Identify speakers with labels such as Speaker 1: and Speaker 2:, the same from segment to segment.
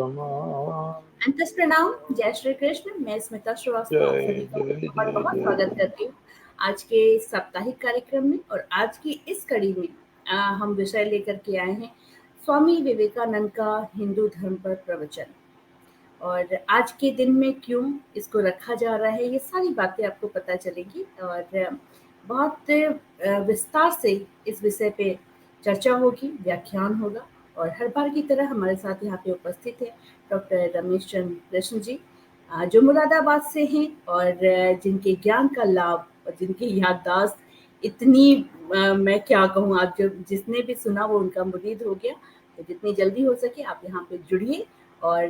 Speaker 1: तमाम।
Speaker 2: अंतस प्रणाम, जय श्री कृष्ण। मैं स्मिता श्रीवास्तव आप
Speaker 1: जय
Speaker 2: सभी का
Speaker 1: जय
Speaker 2: बहुत
Speaker 1: जय
Speaker 2: बहुत
Speaker 1: जय
Speaker 2: स्वागत
Speaker 1: जय।
Speaker 2: करती हूँ आज के साप्ताहिक कार्यक्रम में। और आज की इस कड़ी में हम विषय लेकर के आए हैं स्वामी विवेकानंद का हिंदू धर्म पर प्रवचन। और आज के दिन में क्यों इसको रखा जा रहा है, ये सारी बातें आपको पता चलेंगी। और बहुत विस्तार से इस विषय पे चर्चा होगी, व्याख्यान होगा। और हर बार की तरह हमारे साथ यहाँ पे उपस्थित है डॉक्टर रमेश चंद्र कृष्ण जी, जो मुरादाबाद से हैं और जिनके ज्ञान का लाभ और जिनकी याददाश्त इतनी मैं क्या कहूँ, आप जो जिसने भी सुना वो उनका मुरीद हो गया। तो जितनी जल्दी हो सके आप यहाँ पे जुड़िए और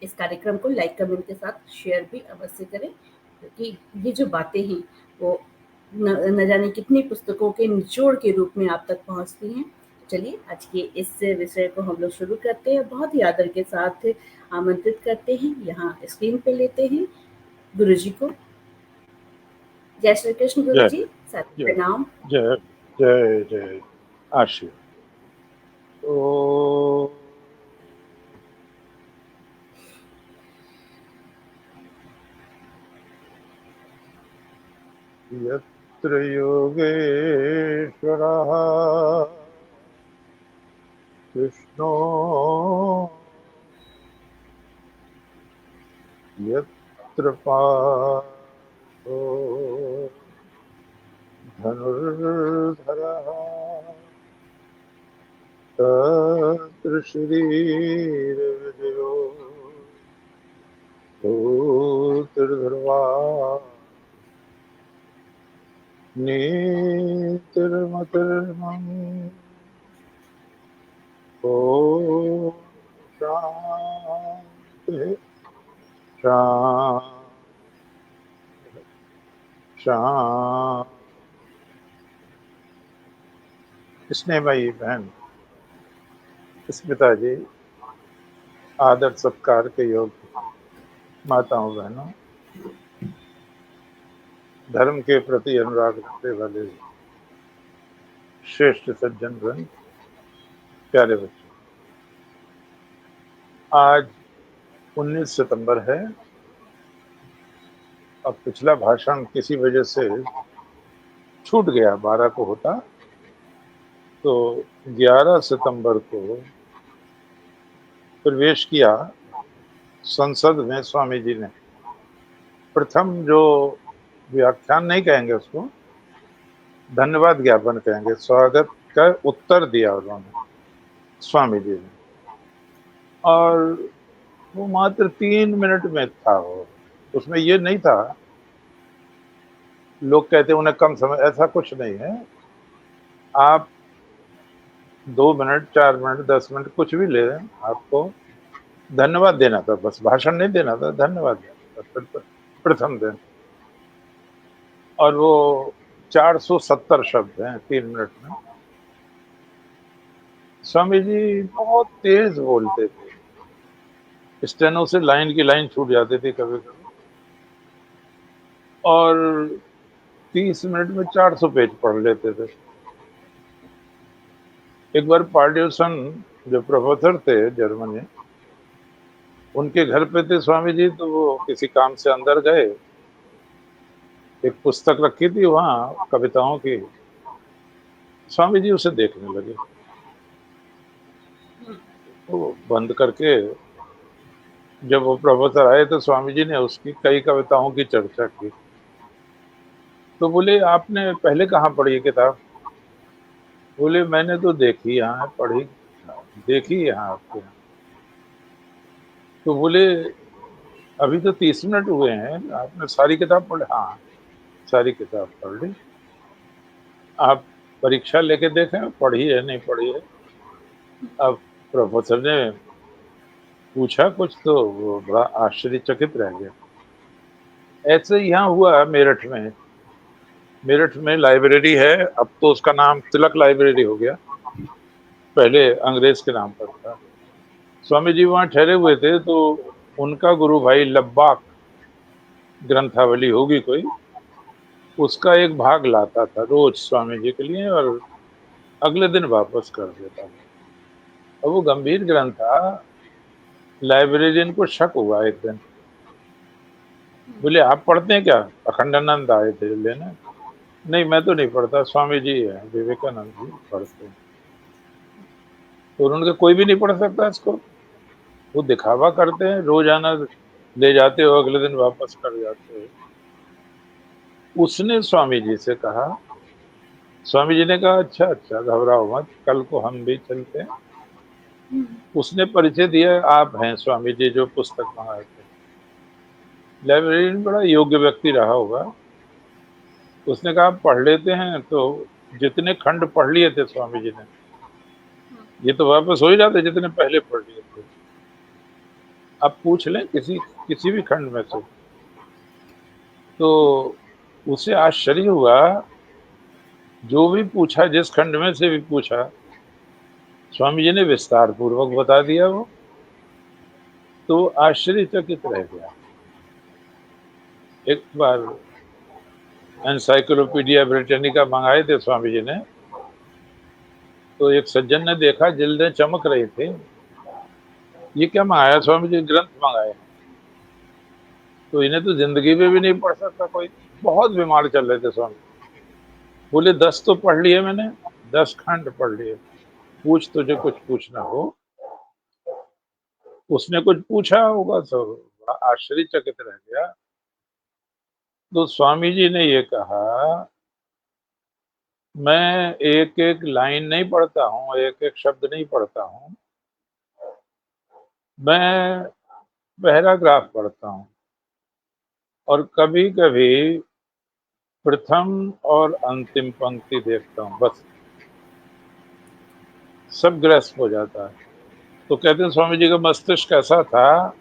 Speaker 2: इस कार्यक्रम को लाइक कमेंट के साथ शेयर भी अवश्य करें, क्योंकि ये जो बातें हैं वो न जाने कितनी पुस्तकों के निचोड़ के रूप में आप तक पहुंचती हैं। तो चलिए आज के इस विषय को हम लोग शुरू करते हैं। बहुत ही आदर के साथ आमंत्रित करते हैं, यहाँ स्क्रीन पे लेते हैं गुरु जी को। जय श्री कृष्ण गुरु
Speaker 1: जय
Speaker 2: जी, सत
Speaker 1: जय
Speaker 2: प्रणाम।
Speaker 1: जय जय जय। आशीष। ओ यत्र योगेश्वरः कृष्णो यत्र पार्थो धनुर्धरः तत्र श्रीर्विजयो भूतिर्ध्रुवा नीतिर्मतिर्मम्। ॐ शान्तिः शान्तिः शान्तिः। स्नेहमयी बहन स्मिता जी, आदर सत्कार के योग्य माताओं बहनों, धर्म के प्रति अनुराग रखने वाले श्रेष्ठ सज्जन गण, प्यारे बच्चों, आज 19 सितंबर है। अब पिछला भाषण किसी वजह से छूट गया, 12 को होता तो 11 सितंबर को प्रवेश किया संसद में। स्वामी जी ने प्रथम जो व्याख्यान नहीं कहेंगे उसको, धन्यवाद ज्ञापन कहेंगे, स्वागत का उत्तर दिया उन्होंने स्वामी जी ने। और वो मात्र 3 मिनट में था। वो उसमें ये नहीं था, लोग कहते उन्हें कम समय, ऐसा कुछ नहीं है। आप 2 मिनट 4 मिनट 10 मिनट कुछ भी ले लें, आपको धन्यवाद देना था, बस भाषण नहीं देना था, धन्यवाद देना था प्रथम दिन। और वो 470 शब्द हैं 3 मिनट में। स्वामी जी बहुत तेज बोलते थे, स्टेनो से लाइन की लाइन छूट जाती थी कभी कभी, और 30 मिनट में 400 पेज पढ़ लेते थे। एक बार पार्ड्यूसन जो प्रोफेसर थे जर्मनी, उनके घर पे थे स्वामी जी, तो वो किसी काम से अंदर गए, एक पुस्तक रखी थी वहाँ कविताओं की, स्वामी जी उसे देखने लगे। वो बंद करके जब वो प्रोफेसर आए तो स्वामी जी ने उसकी कई कविताओं की चर्चा की। तो बोले आपने पहले कहाँ पढ़ी ये किताब? बोले मैंने तो देखी यहाँ, पढ़ी देखी यहाँ आपके यहाँ। तो बोले अभी तो 30 मिनट हुए हैं, आपने सारी किताब पढ़ी? हाँ, सारी किताब पढ़ ली। आप परीक्षा लेके देखें पढ़ी है नहीं पढ़ी है। अब प्रोफेसर ने पूछा कुछ तो वो बड़ा आश्चर्यचकित रह गया। ऐसे यहाँ हुआ मेरठ में। मेरठ में लाइब्रेरी है, अब तो उसका नाम तिलक लाइब्रेरी हो गया, पहले अंग्रेज के नाम पर था। स्वामी जी वहाँ ठहरे हुए थे, तो उनका गुरु भाई लब्बाक ग्रंथावली होगी कोई, उसका एक भाग लाता था रोज स्वामी जी के लिए और अगले दिन वापस कर देता था। और वो गंभीर ग्रंथ था, लाइब्रेरियन को शक हुआ एक दिन, बोले आप पढ़ते हैं क्या? अखंडानंद आए थे लेने। नहीं मैं तो नहीं पढ़ता, स्वामी जी है विवेकानंद जी पढ़ते हैं। तो उन्होंने कहा कोई भी नहीं पढ़ सकता इसको, वो दिखावा करते हैं, रोजाना ले जाते हो अगले दिन वापस कर जाते हो। उसने स्वामी जी से कहा, स्वामी जी ने कहा अच्छा अच्छा घबराओ मत, कल को हम भी चलते हैं। उसने परिचय दिया, आप हैं स्वामी जी जो पुस्तक मंगाए थे। लाइब्रेरियन बड़ा योग्य व्यक्ति रहा होगा, उसने कहा आप पढ़ लेते हैं, तो जितने खंड पढ़ लिए थे स्वामी जी ने, ये तो वापस हो ही जाते जितने पहले पढ़ लिए थे, आप पूछ लें किसी किसी भी खंड में से। तो उसे आश्चर्य हुआ, जो भी पूछा, जिस खंड में से भी पूछा, स्वामी जी ने विस्तार पूर्वक बता दिया वो। तो आश्चर्यचकित रह गया। एक बार एनसाइक्लोपीडिया ब्रिटानिका मंगाए थे स्वामी जी ने, तो एक सज्जन ने देखा जिल्दें चमक रही थी, ये क्या मंगाया स्वामी जी? ग्रंथ मंगाए। तो इन्हें तो जिंदगी में भी नहीं पढ़ सकता कोई, बहुत बीमार चल रहे थे स्वामी। बोले 10 तो पढ़ लिए मैंने, 10 खंड पढ़ लिए, पूछ तुझे कुछ पूछना हो। उसने कुछ पूछा होगा तो आश्चर्यचकित रह गया। तो स्वामी जी ने ये कहा, मैं एक एक लाइन नहीं पढ़ता हूँ, एक एक शब्द नहीं पढ़ता हूँ, मैं पैराग्राफ पढ़ता हूँ, और कभी कभी प्रथम और अंतिम पंक्ति देखता हूँ, बस सब ग्रस्त हो जाता है। तो कहते हैं स्वामी जी का मस्तिष्क ऐसा था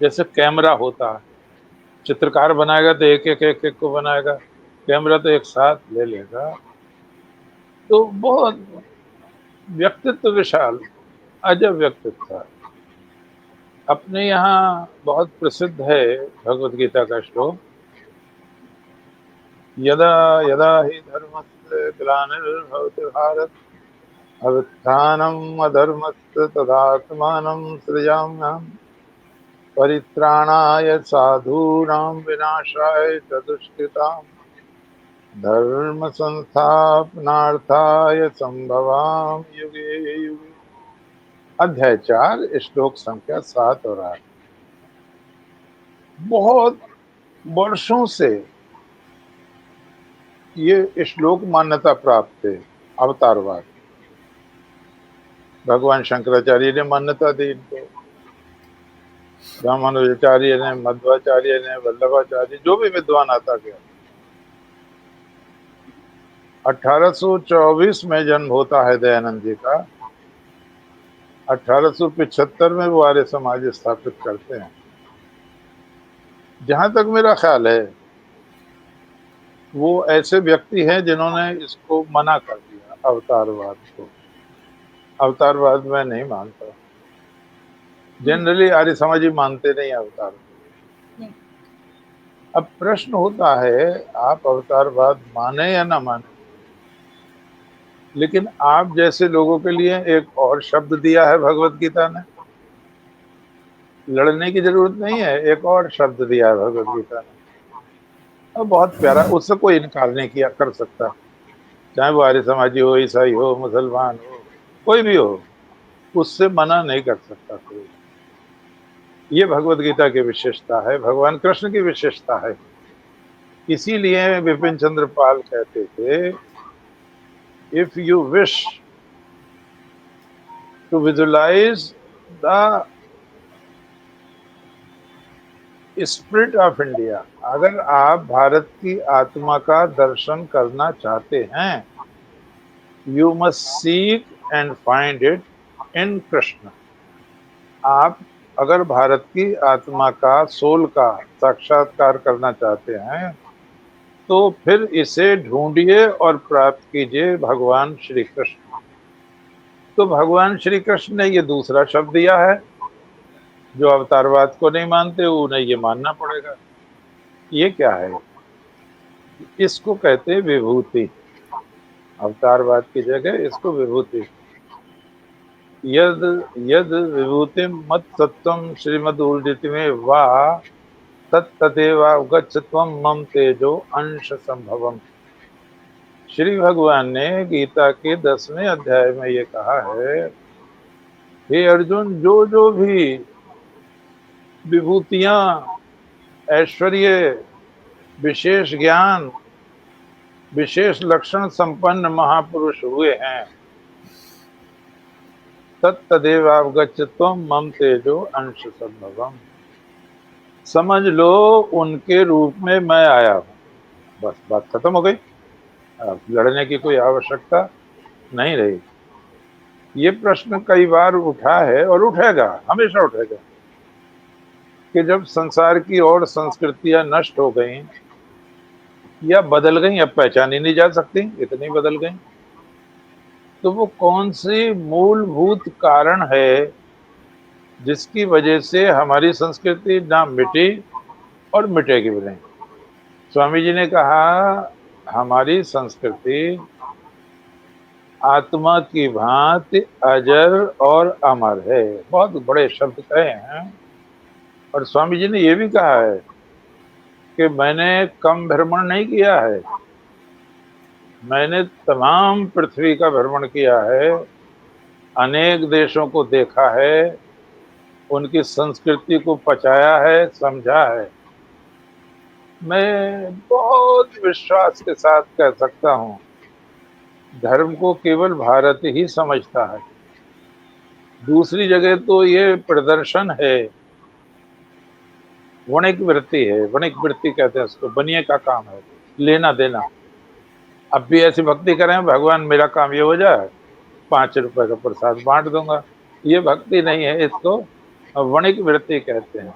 Speaker 1: जैसे कैमरा होता है, चित्रकार बनाएगा तो एक एक को बनाएगा, कैमरा तो एक साथ ले लेगा। तो बहुत व्यक्तित्व विशाल, अजब व्यक्तित्व था। अपने यहाँ बहुत प्रसिद्ध है भगवत गीता का श्लोक, यदा यदा हि धर्मस्य ग्लानिर्भवति भारत अभ्युत्थानम् अधर्मस्य तदात्मानं सृजाम्यहम् परित्राणाय साधूनां विनाशाय च दुष्कृताम् धर्म संस्थापनार्थाय संभवामि युगे युगे। अध्याय 4 श्लोक संख्या 7 और 8। बहुत वर्षों से ये श्लोक मान्यता प्राप्त थे, अवतारवाद। भगवान शंकराचार्य ने मान्यता दी इनको, रामानुजाचार्य ने, मध्वाचार्य ने, वल्लभाचार्य, जो भी विद्वान आता गया। 1824 में जन्म होता है दयानंद जी का, 1875 में वो आर्य समाज स्थापित करते हैं। जहां तक मेरा ख्याल है वो ऐसे व्यक्ति हैं जिन्होंने इसको मना कर दिया, अवतारवाद को। अवतारवाद मैं नहीं मानता, जनरली आर्य समाजी मानते नहीं अवतार। अब प्रश्न होता है आप अवतारवाद माने या ना माने, लेकिन आप जैसे लोगों के लिए एक और शब्द दिया है भगवत गीता ने, लड़ने की जरूरत नहीं है, एक और शब्द दिया है भगवत गीता ने, और बहुत प्यारा, उससे कोई इनकार नहीं किया कर सकता, चाहे वो आर्य समाजी हो, ईसाई हो, मुसलमान हो, कोई भी हो, उससे मना नहीं कर सकता कोई। ये भगवत गीता की विशेषता है, भगवान कृष्ण की विशेषता है। इसीलिए विपिन चंद्र पाल कहते थे, if you wish to visualise the spirit of India, अगर आप भारत की आत्मा का दर्शन करना चाहते हैं, you must seek and find it in Krishna. आप अगर भारत की आत्मा का, सोल का साक्षात्कार करना चाहते हैं, तो फिर इसे ढूंढिए और प्राप्त कीजिए भगवान श्री कृष्ण। तो भगवान श्री कृष्ण ने ये दूसरा शब्द दिया है, जो अवतारवाद को नहीं मानते उन्हें ये मानना पड़ेगा। ये क्या है? इसको कहते हैं विभूति, अवतारवाद की जगह इसको विभूति। यद यद विभूतिम मत तत्वम श्रीमदूर्जित में वा तत्तदेवावगच्छ त्वं मम तेजो अंश संभवम। श्री भगवान ने गीता के 10वें अध्याय में ये कहा है, हे अर्जुन, जो जो भी विभूतियां, ऐश्वर्य, विशेष ज्ञान, विशेष लक्षण संपन्न महापुरुष हुए हैं, तत्तदेवावगच्छ त्वं मम तेजो अंश संभवम, समझ लो उनके रूप में मैं आया हूं। बस बात खत्म हो गई। अब लड़ने की कोई आवश्यकता नहीं रही। ये प्रश्न कई बार उठा है और उठेगा, हमेशा उठेगा, कि जब संसार की और संस्कृतियां नष्ट हो गई या बदल गई, अब पहचानी नहीं जा सकती, इतनी बदल गई, तो वो कौन सी मूलभूत कारण है जिसकी वजह से हमारी संस्कृति ना मिटी और मिटेगी भी नहीं। स्वामी जी ने कहा, हमारी संस्कृति आत्मा की भांति अजर और अमर है। बहुत बड़े शब्द कहे हैं। और स्वामी जी ने यह भी कहा है कि मैंने कम भ्रमण नहीं किया है, मैंने तमाम पृथ्वी का भ्रमण किया है, अनेक देशों को देखा है, उनकी संस्कृति को पचाया है, समझा है। मैं बहुत विश्वास के साथ कह सकता हूं, धर्म को केवल भारत ही समझता है। दूसरी जगह तो ये प्रदर्शन है, वणिक वृत्ति है, वणिक वृत्ति कहते हैं उसको, बनिए का काम है, लेना देना। अब भी ऐसी भक्ति करें, भगवान मेरा काम ये हो जाए, 5 रुपए का प्रसाद बांट दूंगा, ये भक्ति नहीं है, इसको वणिक वृत्ति कहते हैं।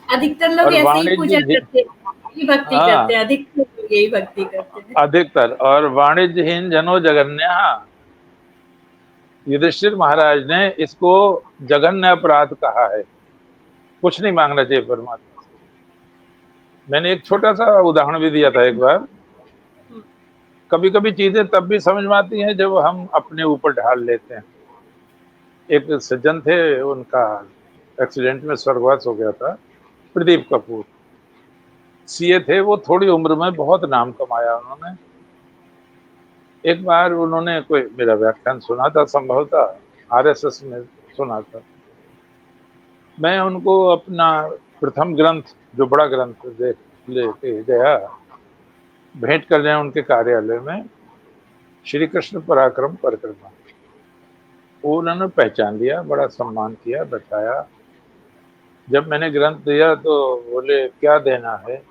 Speaker 2: अधिकतर लोग
Speaker 1: और
Speaker 2: ऐसे ही पूजा करते हैं, यही भक्ति करते हैं, अधिकतर लोग यही भक्ति करते हैं,
Speaker 1: अधिकतर। और वाणिज्यहीन जनो जगन्या, युधिष्ठिर महाराज ने इसको जघन्य अपराध कहा है। कुछ नहीं मांगना चाहिए परमात्मा से। मैंने एक छोटा सा उदाहरण भी दिया था एक बार। कभी कभी चीजें तब भी समझ में आती हैं जब हम अपने ऊपर ढाल लेते हैं। एक सज्जन थे, उनका एक्सीडेंट में स्वर्गवास हो गया था, प्रदीप कपूर। सीए थे वो, थोड़ी उम्र में बहुत नाम कमाया उन्होंने। एक बार उन्होंने कोई मेरा व्याख्यान सुना था, संभवतः आरएसएस में सुना था। मैं उनको अपना प्रथम ग्रंथ, जो बड़ा ग्रंथ, देख लेके गया, भेंट करने उनके कार्यालय में, श्री कृष्ण पराक्रम परिक्रमा। उन्होंने पहचान लिया, बड़ा सम्मान किया, बैठाया। जब मैंने ग्रंथ दिया तो बोले क्या देना है।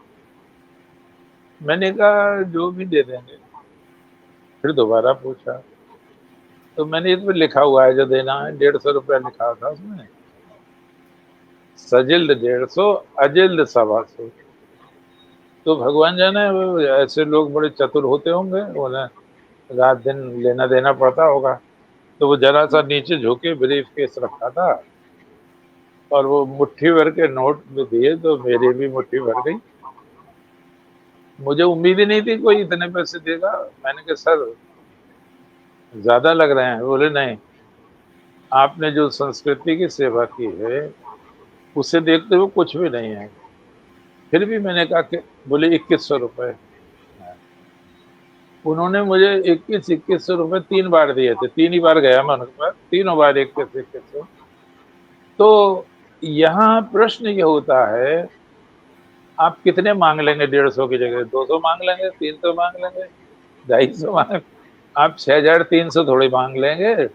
Speaker 1: मैंने कहा जो भी दे देंगे। फिर दोबारा पूछा तो मैंने इसमें लिखा हुआ है जो देना है, 150 रुपया लिखा था उसमें। सजिल्द 150, अजिल्द 125। तो भगवान जाने, ऐसे लोग बड़े चतुर होते होंगे, उन्हें रात दिन लेना देना पड़ता होगा। तो वो जरा सा नीचे झुके, ब्रीफ केस रखा था, और वो मुट्ठी भर के नोट भी दिए, तो मेरी भी मुट्ठी भर गई। मुझे उम्मीद ही नहीं थी कोई इतने पैसे देगा। मैंने कहा सर ज्यादा लग रहे हैं। बोले नहीं, आपने जो संस्कृति की सेवा की है उसे देखते हुए कुछ भी नहीं है। फिर भी मैंने कहा कि, बोले 2100 रुपए। उन्होंने मुझे 2100 रुपए 3 बार दिए थे, 3 ही बार गया मैं उनके पास, तीनों बार 2100। तो यहाँ प्रश्न ये होता है, आप कितने मांग लेंगे? 150 की जगह 200 मांग लेंगे, 300 मांग लेंगे, 250 मांग, आप 6300 थोड़ी मांग लेंगे।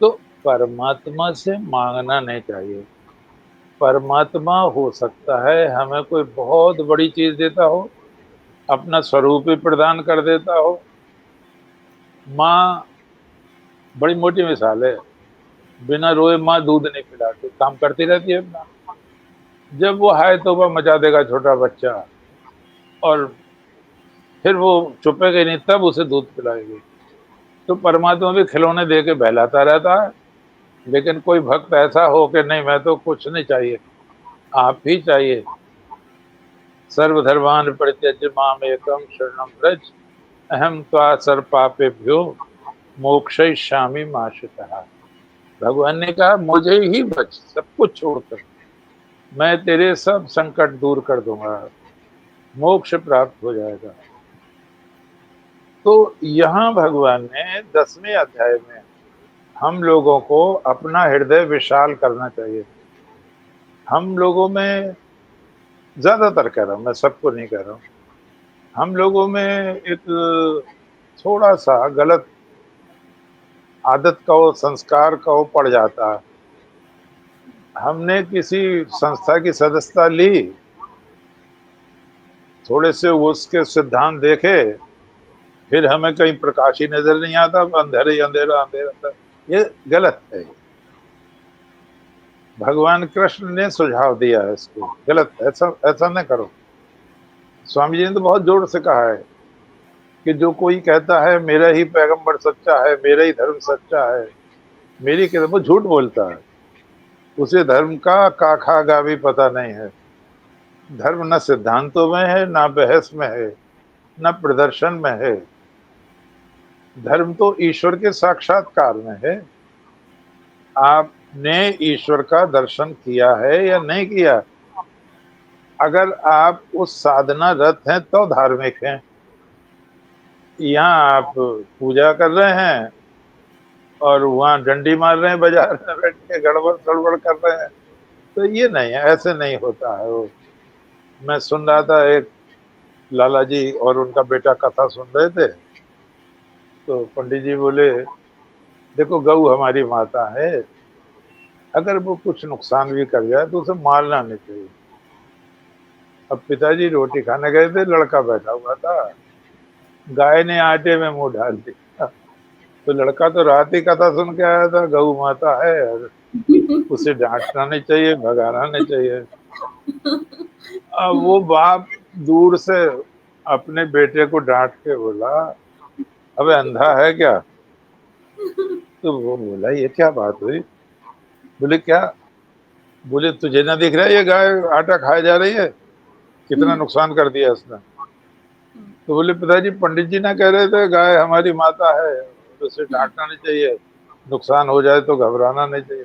Speaker 1: तो परमात्मा से मांगना नहीं चाहिए। परमात्मा हो सकता है हमें कोई बहुत बड़ी चीज देता हो, अपना स्वरूप ही प्रदान कर देता हो। माँ बड़ी मोटी मिसाल है, बिना रोए माँ दूध नहीं पिलाती, काम करती रहती है अपना। जब वो हाय तौबा मचा देगा छोटा बच्चा, और फिर वो चुपेगा नहीं, तब उसे दूध पिलाएगी। तो परमात्मा भी खिलौने दे के बहलाता रहता है। लेकिन कोई भक्त ऐसा हो कि नहीं, मैं तो कुछ नहीं चाहिए, आप ही चाहिए। सर्वधर्मान् परित्यज्य मामेकं शरणं व्रज, अहं त्वा सर्वपापेभ्यो मोक्षयिष्यामि मा शुचः। भगवान ने कहा मुझे ही बच, सब कुछ छोड़कर मैं तेरे सब संकट दूर कर दूंगा, मोक्ष प्राप्त हो जाएगा। तो यहाँ भगवान ने 10वें अध्याय में हम लोगों को अपना हृदय विशाल करना चाहिए। हम लोगों में, ज्यादातर कह रहा हूं मैं, सबको नहीं कह रहा हूं, हम लोगों में एक थोड़ा सा गलत आदत कहो, संस्कार कहो, पड़ जाता है। हमने किसी संस्था की सदस्यता ली, थोड़े से उसके सिद्धांत देखे, फिर हमें कहीं प्रकाश ही नजर नहीं आता, अंधेरे ही अंधेरा अंधेरा था। ये गलत है। भगवान कृष्ण ने सुझाव दिया है इसको, गलत है, ऐसा ऐसा न करो। स्वामी जी ने तो बहुत जोर से कहा है कि जो कोई कहता है मेरा ही पैगंबर सच्चा है, मेरा ही धर्म सच्चा है, मेरी किताब, वो झूठ बोलता है। उसे धर्म का काखा भी पता नहीं है। धर्म न सिद्धांतों में है, ना बहस में है, न प्रदर्शन में है। धर्म तो ईश्वर के साक्षात्कार में है। आपने ईश्वर का दर्शन किया है या नहीं किया? अगर आप उस साधना रत हैं तो धार्मिक हैं। यहाँ आप पूजा कर रहे हैं और वहां डंडी मार रहे हैं, बाजार में बैठ के गड़बड़ सड़बड़ कर रहे हैं, तो ये नहीं है, ऐसे नहीं होता है। वो मैं सुन रहा था, एक लाला जी और उनका बेटा कथा सुन रहे थे, तो पंडित जी बोले देखो गऊ हमारी माता है, अगर वो कुछ नुकसान भी कर जाए तो उसे मारना नहीं चाहिए। अब पिताजी रोटी खाने गए थे, लड़का बैठा हुआ था, गाय ने आटे में मुंह डाल दिया। तो लड़का तो रात ही कथा सुन के आया था, गऊ माता है और उसे डांटना नहीं चाहिए, भगाना नहीं चाहिए। अब वो बाप दूर से अपने बेटे को डांट के बोला, अबे अंधा है क्या? तो वो बोला ये क्या बात हुई? बोले क्या? बोले तुझे ना दिख रहा है ये गाय आटा खाए जा रही है, कितना नुकसान कर दिया उसने। तो बोले पिताजी पंडित जी ना कह रहे थे गाय हमारी माता है, उसे डांटना नहीं चाहिए, नुकसान हो जाए तो घबराना नहीं चाहिए।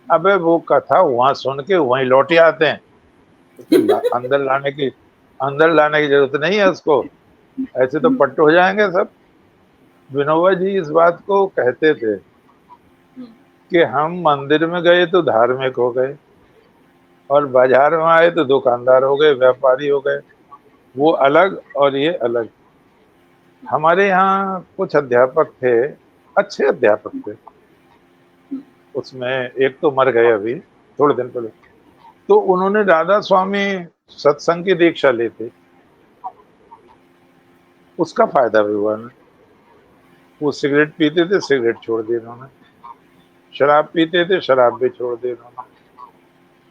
Speaker 1: अबे वो कथा वहां सुन के वहीं लौटे आते हैं, तो अंदर लाने की जरूरत नहीं है उसको, ऐसे तो पट्ट हो जाएंगे सब। विनोबा जी इस बात को कहते थे कि हम मंदिर में गए तो धार्मिक हो गए, और बाजार में आए तो दुकानदार हो गए, व्यापारी हो गए। वो अलग और ये अलग। हमारे यहाँ कुछ अध्यापक थे, अच्छे अध्यापक थे, उसमें एक तो मर गए अभी थोड़े दिन पहले। तो उन्होंने राधा स्वामी सत्संग की दीक्षा ली थी, उसका फायदा भी हुआ ना। वो सिगरेट पीते थे, सिगरेट छोड़ दी उन्होंने, शराब पीते थे, शराब भी छोड़ दी उन्होंने।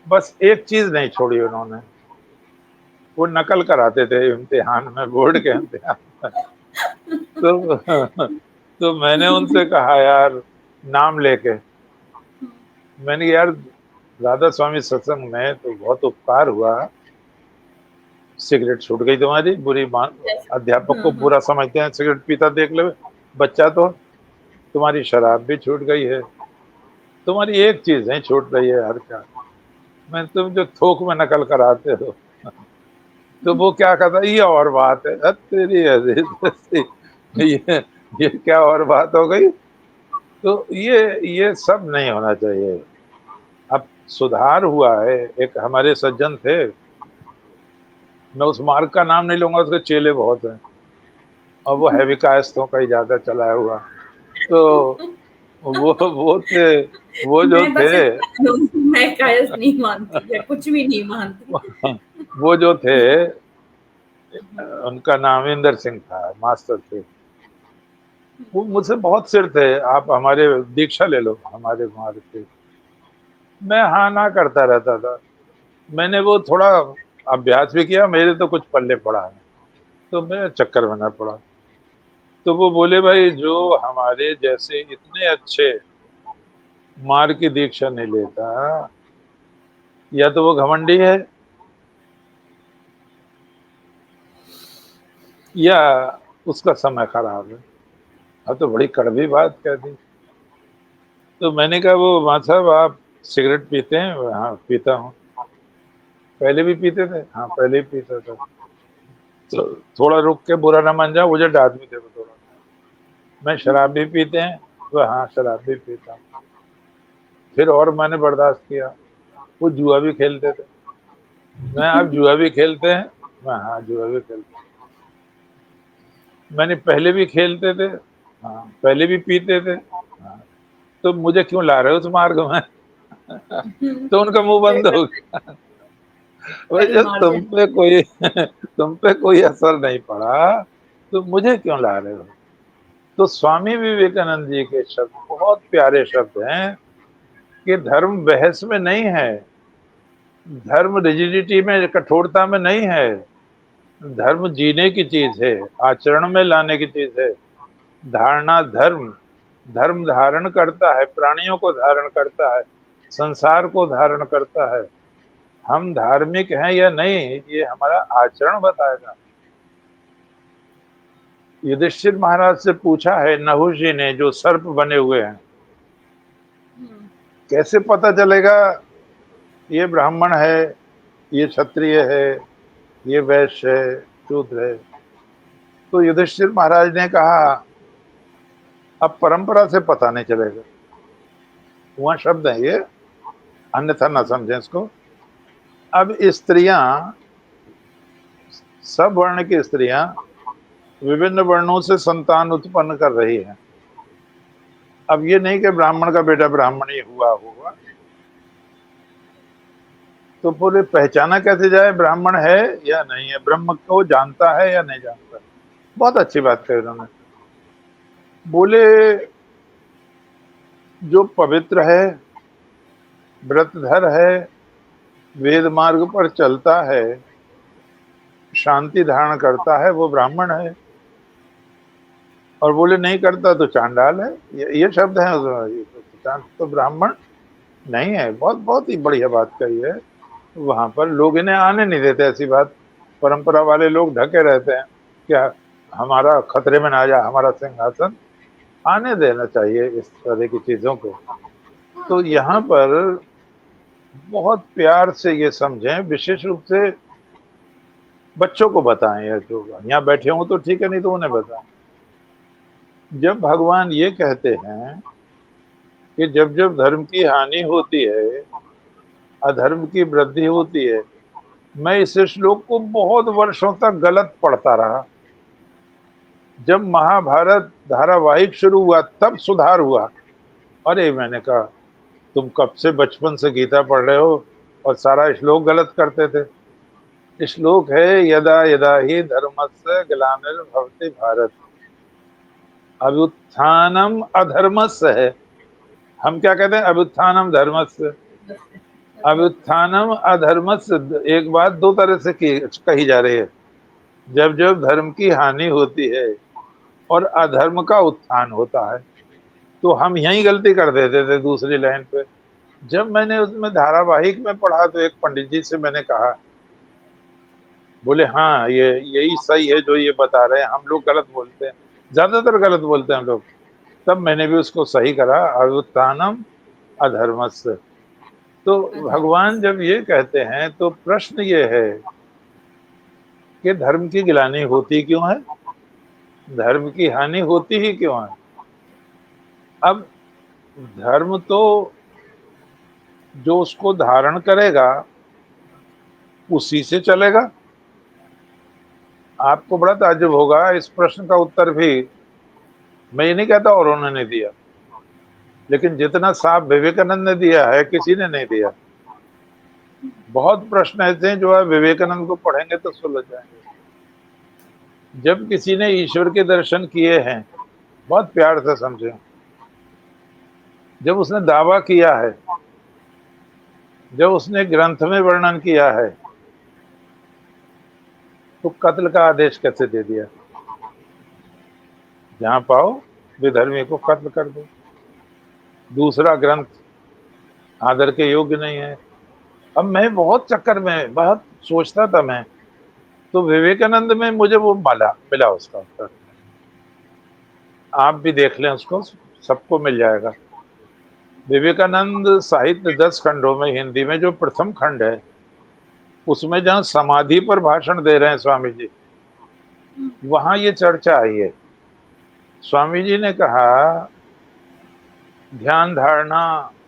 Speaker 1: बस एक चीज नहीं छोड़ी उन्होंने, वो नकल कराते थे इम्तिहान में, बोर्ड के इम्तिहान में। तो तो मैंने उनसे कहा यार, नाम लेके, मैंने कहा, यार राधा स्वामी सत्संग में तो बहुत उपकार हुआ, सिगरेट छूट गई तुम्हारी, बुरी मान। अध्यापक को बुरा समझते हैं, सिगरेट पीता देख ले बच्चा, तो तुम्हारी शराब भी छूट गई है, तुम्हारी एक चीज नहीं छूट रही है, हर क्या, मैं तुम जो थोक में नकल कराते हो। तो वो क्या कहता, ये और बात है, तेरी अजीज ये क्या और बात हो गई? तो ये सब नहीं होना चाहिए। अब सुधार हुआ है। एक हमारे सज्जन थे, मैं उस मार्ग का नाम नहीं लूंगा, उसके चेले बहुत हैं और वो हैवी कायस्थों का ही ज्यादा चलाया हुआ। तो वो थे, वो जो
Speaker 2: मैं बस
Speaker 1: थे
Speaker 2: इतना कहूँगी, मैं कायस्थ नहीं मानती या कुछ भी नहीं मानती।
Speaker 1: वो जो थे, उनका नाम इंदर सिंह था, मास्टर थे। वो मुझसे बहुत सिर थे, आप हमारे दीक्षा ले लो हमारे मार्ग से। मैं हाँ ना करता रहता था। मैंने वो थोड़ा अभ्यास भी किया, मेरे तो कुछ पल्ले पड़ा है, तो मैं चक्कर में ना पड़ा। तो वो बोले भाई जो हमारे जैसे इतने अच्छे मार्ग की दीक्षा नहीं लेता, या तो वो घमंडी है या उसका समय खराब है। अब तो बड़ी कड़वी बात कह दी। तो मैंने कहा, वो माँ साहब आप सिगरेट पीते हैं? हाँ पीता हूँ। पहले भी पीते थे? हाँ पहले भी पीता था। तो थोड़ा रुक के बुरा ना मान जाओ, मुझे डांट भी दे थोड़ा। मैं शराब भी पीते हैं? तो हाँ शराब भी पीता हूँ। फिर और मैंने बर्दाश्त किया। वो जुआ भी खेलते थे? मैं, आप जुआ भी खेलते हैं? मैं, हाँ जुआ भी खेलते हैं। मैंने, पहले भी खेलते थे? हाँ पहले भी पीते थे? हाँ। तो मुझे क्यों ला रहे हो उस मार्ग में? तो उनका मुंह
Speaker 2: सही
Speaker 1: बंद हो
Speaker 2: बात है,
Speaker 1: गया। भाई जब तुम
Speaker 2: परिमार्जन।
Speaker 1: पे कोई तुम पे कोई असर नहीं पड़ा तो मुझे क्यों ला रहे हो? तो स्वामी विवेकानंद जी के शब्द बहुत प्यारे शब्द हैं कि धर्म बहस में नहीं है, धर्म रिजिडिटी में, कठोरता में नहीं है, धर्म जीने की चीज है, आचरण में लाने की चीज है। धारणा धर्म, धर्म धारण करता है, प्राणियों को धारण करता है, संसार को धारण करता है। हम धार्मिक हैं या नहीं, ये हमारा आचरण बताएगा। युधिष्ठिर महाराज से पूछा है नहुष जी ने, जो सर्प बने हुए हैं,
Speaker 2: हुँ,
Speaker 1: कैसे पता चलेगा ये ब्राह्मण है, ये क्षत्रिय है, ये वैश्य है, शूद्र है? तो युधिष्ठिर महाराज ने कहा, अब परंपरा से पता नहीं चलेगा। वहां शब्द है ये, अन्यथा ना समझें इसको। अब स्त्रियां, सब वर्ण की स्त्रियां विभिन्न वर्णों से संतान उत्पन्न कर रही हैं। अब ये नहीं कि ब्राह्मण का बेटा ब्राह्मण ही हुआ होगा, तो पूरे पहचाना कैसे जाए ब्राह्मण है या नहीं है, ब्रह्म को जानता है या नहीं जानता? बहुत अच्छी बात कही उन्होंने। बोले जो पवित्र है, व्रतधर है, वेद मार्ग पर चलता है, शांति धारण करता है, वो ब्राह्मण है। और बोले नहीं करता तो चांडाल है। ये शब्द है उसमें, तो ब्राह्मण नहीं है। बहुत बहुत ही बढ़िया बात कही है। वहां पर लोग इन्हें आने नहीं देते, ऐसी बात। परंपरा वाले लोग ढके रहते हैं, क्या हमारा खतरे में ना जाए हमारा सिंहासन। आने देना चाहिए इस तरह की चीजों को।
Speaker 2: हाँ,
Speaker 1: तो यहाँ
Speaker 2: बिल्कुल।
Speaker 1: पर बहुत प्यार से ये समझें, विशेष रूप से बच्चों को बताएं, या जो यहाँ बैठे हों तो ठीक है, नहीं तो उन्हें बताएं। जब भगवान ये कहते हैं कि जब जब धर्म की हानि होती है, अधर्म की वृद्धि होती है, मैं इस श्लोक को बहुत वर्षों तक गलत पढ़ता रहा। जब महाभारत धारावाहिक शुरू हुआ तब सुधार हुआ। अरे मैंने कहा, तुम कब से बचपन से गीता पढ़ रहे हो और सारा श्लोक गलत करते थे। श्लोक है, यदा यदा ही धर्मस्य ग्लानिर्भवति भारत, अभ्युत्थानम अधर्मस्य है। हम क्या कहते हैं, अभ्युत्थानम धर्मस्य। अभ्युत्थानम अधर्मस्य, एक बात दो तरह से कही जा रही है। जब जब धर्म की हानि होती है और अधर्म का उत्थान होता है, तो हम यही गलती कर देते थे दूसरी लाइन पे। जब मैंने उसमें धारावाहिक में पढ़ा तो एक पंडित जी से मैंने कहा, बोले हाँ ये यही सही है जो ये बता रहे हैं, हम लोग गलत बोलते हैं, ज्यादातर गलत बोलते हैं हम लोग। तब मैंने भी उसको सही करा, अभ्युत्थानम अधर्मस्य। तो भगवान
Speaker 2: अधर्मस्य।
Speaker 1: जब ये कहते हैं तो प्रश्न ये है कि धर्म की गिलानी होती क्यों है, धर्म की हानि होती ही क्यों है? अब धर्म तो जो उसको धारण करेगा उसी से चलेगा। आपको बड़ा ताज्जुब होगा, इस प्रश्न का उत्तर भी मैं ये नहीं कहता और उन्होंने दिया, लेकिन जितना साफ विवेकानंद ने दिया है किसी ने नहीं दिया। बहुत प्रश्न ऐसे हैं जो आप विवेकानंद को पढ़ेंगे तो सुलझ जाएंगे। जब किसी ने ईश्वर के दर्शन किए हैं, बहुत प्यार से समझे, जब उसने दावा किया है, जब उसने ग्रंथ में वर्णन किया है, तो कत्ल का आदेश कैसे दे दिया? जहां पाओ विधर्मी को कत्ल कर दो। दूसरा ग्रंथ आदर के योग्य नहीं है। अब मैं बहुत चक्कर में, बहुत सोचता था मैं, तो विवेकानंद में मुझे वो मिला उसका उत्तर। आप भी देख लें उसको, सबको मिल जाएगा। विवेकानंद साहित्य 10 खंडों में हिंदी में जो प्रथम खंड है, उसमें जहां समाधि पर भाषण दे रहे हैं स्वामी जी, वहां ये चर्चा आई है। स्वामी जी ने कहा, ध्यान धारणा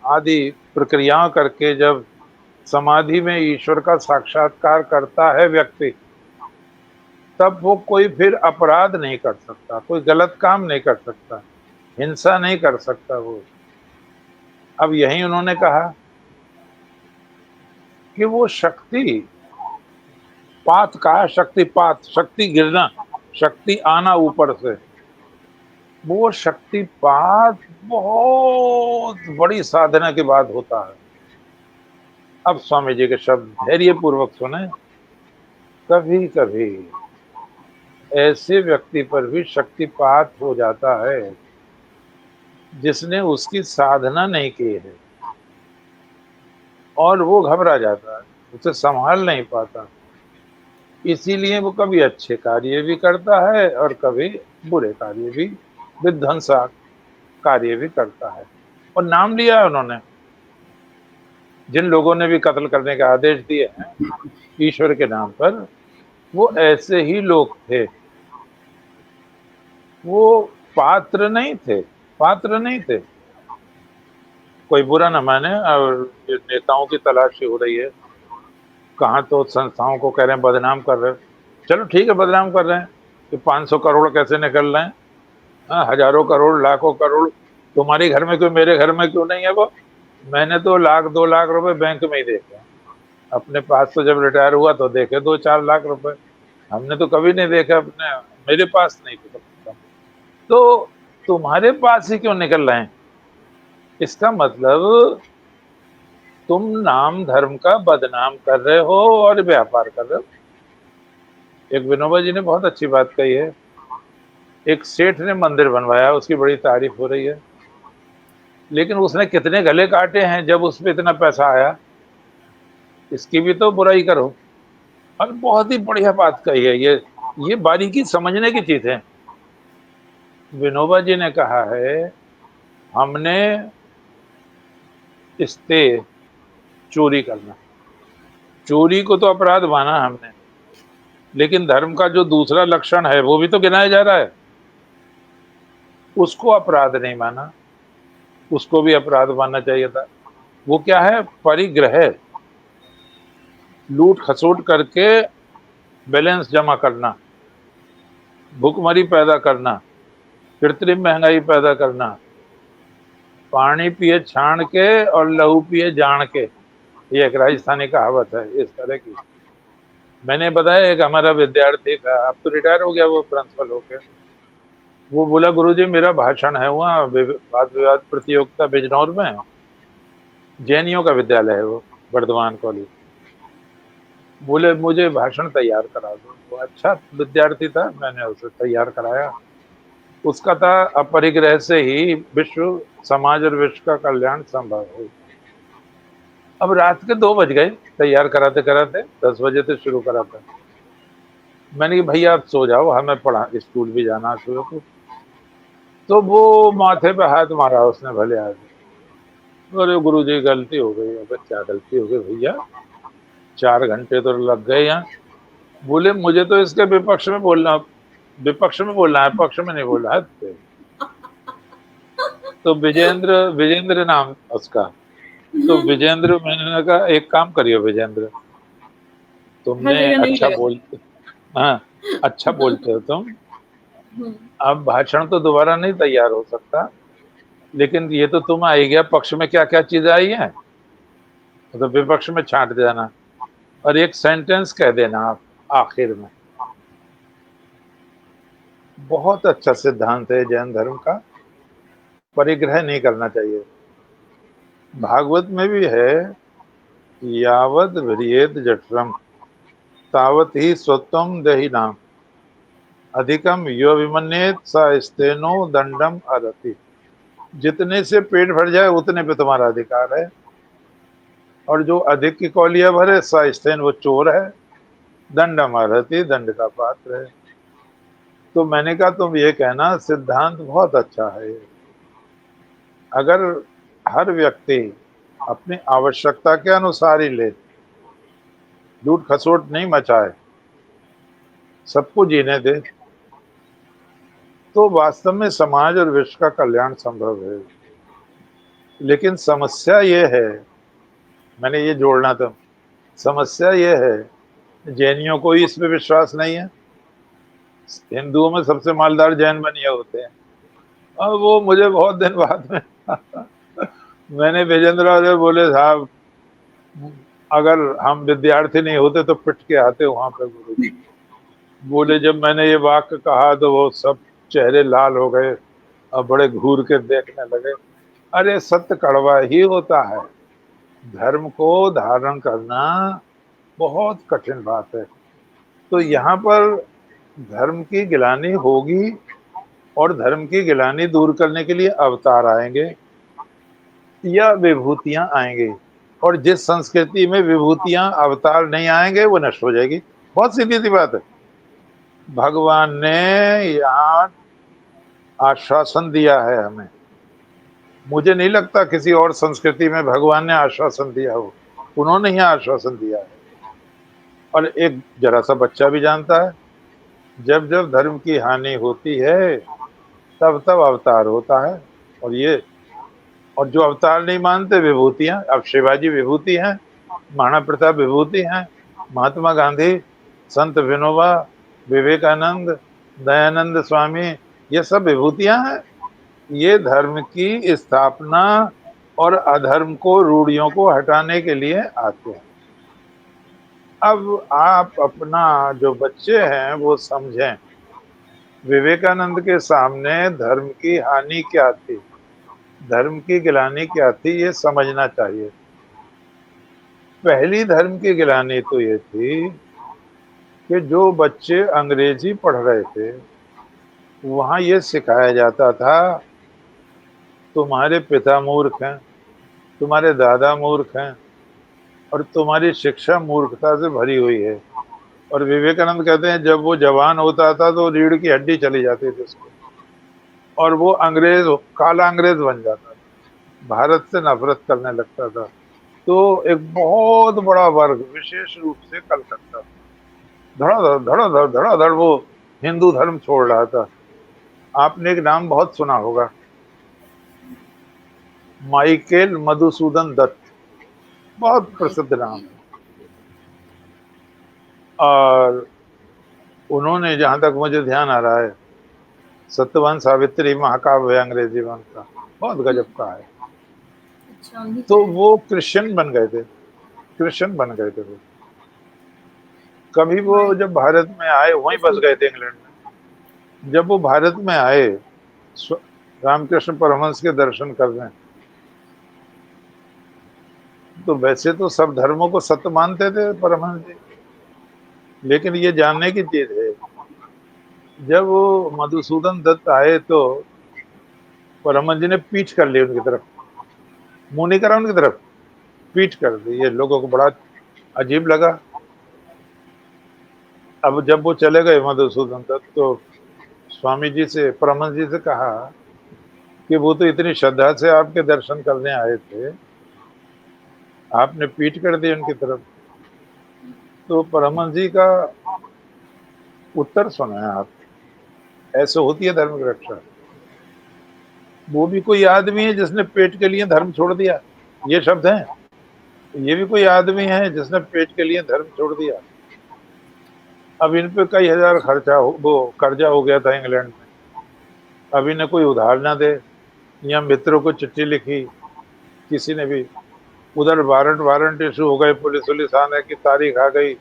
Speaker 1: आदि प्रक्रियाओं करके जब समाधि में ईश्वर का साक्षात्कार करता है व्यक्ति, तब वो कोई फिर अपराध नहीं कर सकता, कोई गलत काम नहीं कर सकता, हिंसा नहीं कर सकता वो। अब यही उन्होंने कहा कि वो शक्ति पात का, शक्तिपात, शक्ति गिरना, शक्ति आना ऊपर से, वो शक्तिपात बहुत बड़ी साधना के बाद होता है। अब स्वामी जी के शब्द धैर्य पूर्वक सुने। कभी कभी ऐसे व्यक्ति पर भी शक्तिपात हो जाता है जिसने उसकी साधना नहीं की है, और वो घबरा जाता है, उसे संभाल नहीं पाता। इसीलिए वो कभी अच्छे कार्य भी करता है और कभी बुरे कार्य भी, विध्वंसा कार्य भी करता है। और नाम लिया है उन्होंने, जिन लोगों ने भी कत्ल करने के आदेश दिए हैं ईश्वर के नाम पर, वो ऐसे ही लोग थे। वो पात्र नहीं थे, पात्र नहीं थे। कोई बुरा न माने, और ये नेताओं की तलाशी हो रही है, कहाँ तो संस्थाओं को कह रहे हैं बदनाम कर रहे हैं। चलो ठीक है, बदनाम कर रहे हैं कि 500 करोड़ कैसे निकल रहे हैं, हजारों करोड़, लाखों करोड़ तुम्हारे घर में क्यों, मेरे घर में क्यों नहीं है वो? मैंने तो 1-2 लाख रुपए बैंक में ही देखे अपने पास। तो जब रिटायर हुआ तो देखे 2-4 लाख रुपए, हमने तो कभी नहीं देखा अपने, मेरे पास नहीं थे। तो तुम्हारे पास ही क्यों निकल रहे हैं? इसका मतलब तुम नाम धर्म का बदनाम कर रहे हो और व्यापार कर रहे हो। एक विनोबा जी ने बहुत अच्छी बात कही है। एक सेठ ने मंदिर बनवाया, उसकी बड़ी तारीफ हो रही है, लेकिन उसने कितने गले काटे हैं जब उसमें इतना पैसा आया, इसकी भी तो बुराई करो। और बहुत ही बढ़िया बात कही है ये बारीकी समझने की चीज है। विनोबा जी ने कहा है, हमने इस्ते चोरी करना, चोरी को तो अपराध माना हमने, लेकिन धर्म का जो दूसरा लक्षण है वो भी तो गिनाया जा रहा है, उसको अपराध नहीं माना, उसको भी अपराध मानना चाहिए था। वो क्या है? परिग्रह, लूट खसोट करके बैलेंस जमा करना, भुखमरी पैदा करना, कृत्रिम महंगाई पैदा करना, पानी पिए छाण के और लहू पिए जान के, ये एक राजस्थानी कहावत है इस तरह की। मैंने बताया, एक हमारा विद्यार्थी था, अब तो रिटायर हो गया वो प्रिंसिपल होके, वो बोला, गुरुजी मेरा भाषण है वहाँ वाद विवाद प्रतियोगिता बिजनौर में, जैनियों का विद्यालय है वो, वर्धमान कॉलेज। बोले मुझे भाषण तैयार करा दो। वो अच्छा विद्यार्थी था, मैंने उसे तैयार कराया। उसका था, अपरिग्रह से ही विश्व, समाज और विश्व का कल्याण संभव हो। अब रात के 2 बज गए तैयार कराते कराते, 10 बजे से शुरू कराता। मैंने कहा भैया आप सो जाओ, हमें पढ़ा, स्कूल भी जाना सुबह को। तो वो माथे पे हाथ मारा उसने भले आदमी। अरे गुरुजी गलती हो गई। अब क्या गलती हो गई भैया, 4 घंटे तो लग गए यहाँ। बोले मुझे तो इसके विपक्ष में बोलना, विपक्ष में बोलना है, पक्ष में नहीं बोलना है। तो विजेंद्र, विजेंद्र नाम उसका। तो विजेंद्र, मैंने कहा एक काम करियो विजेंद्र,
Speaker 2: हर
Speaker 1: तुमने
Speaker 2: जगह नहीं
Speaker 1: अच्छा
Speaker 2: लगा।
Speaker 1: बोलते, हाँ अच्छा बोलते हो तुम।
Speaker 2: हम्म,
Speaker 1: अब भाषण तो दोबारा नहीं तैयार हो सकता, लेकिन ये तो तुम आई गया, पक्ष में क्या क्या चीज आई है तो विपक्ष में छांट देना, और एक सेंटेंस कह देना आप आखिर में। बहुत अच्छा सिद्धांत है जैन धर्म का, परिग्रह नहीं करना चाहिए। भागवत में भी है, यावद व्रियेत जठरम तावत ही स्वत्वम देहि नाम अधिकम यो विमन्येत स स्तेनो दंडम अर्हति। जितने से पेट भर जाए उतने पे तुम्हारा अधिकार है, और जो अधिक की कौलिया भरे स स्तेन, वो चोर है, दंडम अर्हति, दंड का पात्र है। तो मैंने कहा तुम ये कहना, सिद्धांत बहुत अच्छा है, अगर हर व्यक्ति अपनी आवश्यकता के अनुसार ही ले, लूट खसोट नहीं मचाए, सबको जीने दे, तो वास्तव में समाज और विश्व का कल्याण संभव है। लेकिन समस्या ये है, मैंने ये जोड़ना था, समस्या ये है जैनियों को इस पे विश्वास नहीं है। हिंदुओं में सबसे मालदार जैन बनिए होते हैं। अब वो मुझे बहुत दिन बाद में मैंने विजेंद्र से बोले, साहब अगर हम विद्यार्थी नहीं होते तो पिट के आते वहां पे गुरु जी। बोले जब मैंने ये वाक्य कहा तो वो सब चेहरे लाल हो गए और बड़े घूर के देखने लगे। अरे सत्य कड़वा ही होता है, धर्म को धारण करना बहुत कठिन बात है। तो यहाँ पर धर्म की गिलानी होगी और धर्म की गिलानी दूर करने के लिए अवतार आएंगे या विभूतियां आएंगे, और जिस संस्कृति में विभूतियां अवतार नहीं आएंगे वो नष्ट हो जाएगी। बहुत सीधी सी बात है। भगवान ने यहाँ आश्वासन दिया है हमें, मुझे नहीं लगता किसी और संस्कृति में भगवान ने आश्वासन दिया हो, उन्होंने ही आश्वासन दिया है। और एक जरा सा बच्चा भी जानता है, जब जब धर्म की हानि होती है तब तब अवतार होता है। और जो अवतार नहीं मानते विभूतियां, अब शिवाजी विभूति हैं, महाराणा प्रताप विभूति हैं, महात्मा गांधी, संत विनोबा, विवेकानंद, दयानंद स्वामी, ये सब विभूतियां हैं। ये धर्म की स्थापना और अधर्म को, रूढ़ियों को हटाने के लिए आते हैं। अब आप अपना जो बच्चे हैं वो समझें, विवेकानंद के सामने धर्म की हानि क्या थी, धर्म की गिलानी क्या थी, ये समझना चाहिए। पहली धर्म की गिलानी तो ये थी कि जो बच्चे अंग्रेजी पढ़ रहे थे वहां ये सिखाया जाता था तुम्हारे पिता मूर्ख हैं, तुम्हारे दादा मूर्ख हैं और तुम्हारी शिक्षा मूर्खता से भरी हुई है। और विवेकानंद कहते हैं जब वो जवान होता था तो रीढ़ की हड्डी चली जाती थी उसको, और वो अंग्रेज, काला अंग्रेज बन जाता था, भारत से नफरत करने लगता था। तो एक बहुत बड़ा वर्ग, विशेष रूप से कलकत्ता, धड़ाधड़ धड़ाधड़ धड़ाधड़ वो हिंदू धर्म छोड़ रहा था। आपने एक नाम बहुत सुना होगा, माइकेल मधुसूदन दत्त, बहुत प्रसिद्ध नाम है। और उन्होंने, जहां तक मुझे ध्यान आ रहा है, सत्यवान सावित्री महाकाव्य अंग्रेजी में उनका बहुत गजब का है। तो वो क्रिश्चियन बन गए थे, क्रिश्चियन बन गए थे वो। कभी वो जब भारत में आए, वहीं बस गए थे इंग्लैंड में। जब वो भारत में आए रामकृष्ण परमहंस के दर्शन करने, तो वैसे तो सब धर्मों को सत्य मानते थे परमहंस जी, लेकिन ये जानने की चीज है, जब वो मधुसूदन दत्त आए तो परमहंस जी ने पीठ कर ली उनकी तरफ, मुंह नहीं करा उनकी तरफ, पीठ कर दी। ये लोगों को बड़ा अजीब लगा। अब जब वो चले गए मधुसूदन दत्त, तो स्वामी जी से, परमहंस जी से कहा कि वो तो इतनी श्रद्धा से आपके दर्शन करने आए थे, आपने पीठ कर दी उनकी तरफ। तो परमहंस जी का उत्तर सुना है आप, ऐसे होती है धर्म की रक्षा। वो भी कोई आदमी है जिसने पेट के लिए धर्म छोड़ दिया, ये शब्द हैं। ये भी कोई आदमी है जिसने पेट के लिए धर्म छोड़ दिया। अब इन पे कई हजार कर्जा हो गया था इंग्लैंड में। अब इन्हें कोई उधार ना दे, या मित्रों को चिट्ठी लिखी किसी ने भी, उधर वारंट इशू हो गए, पुलिस आने की तारीख आ गई।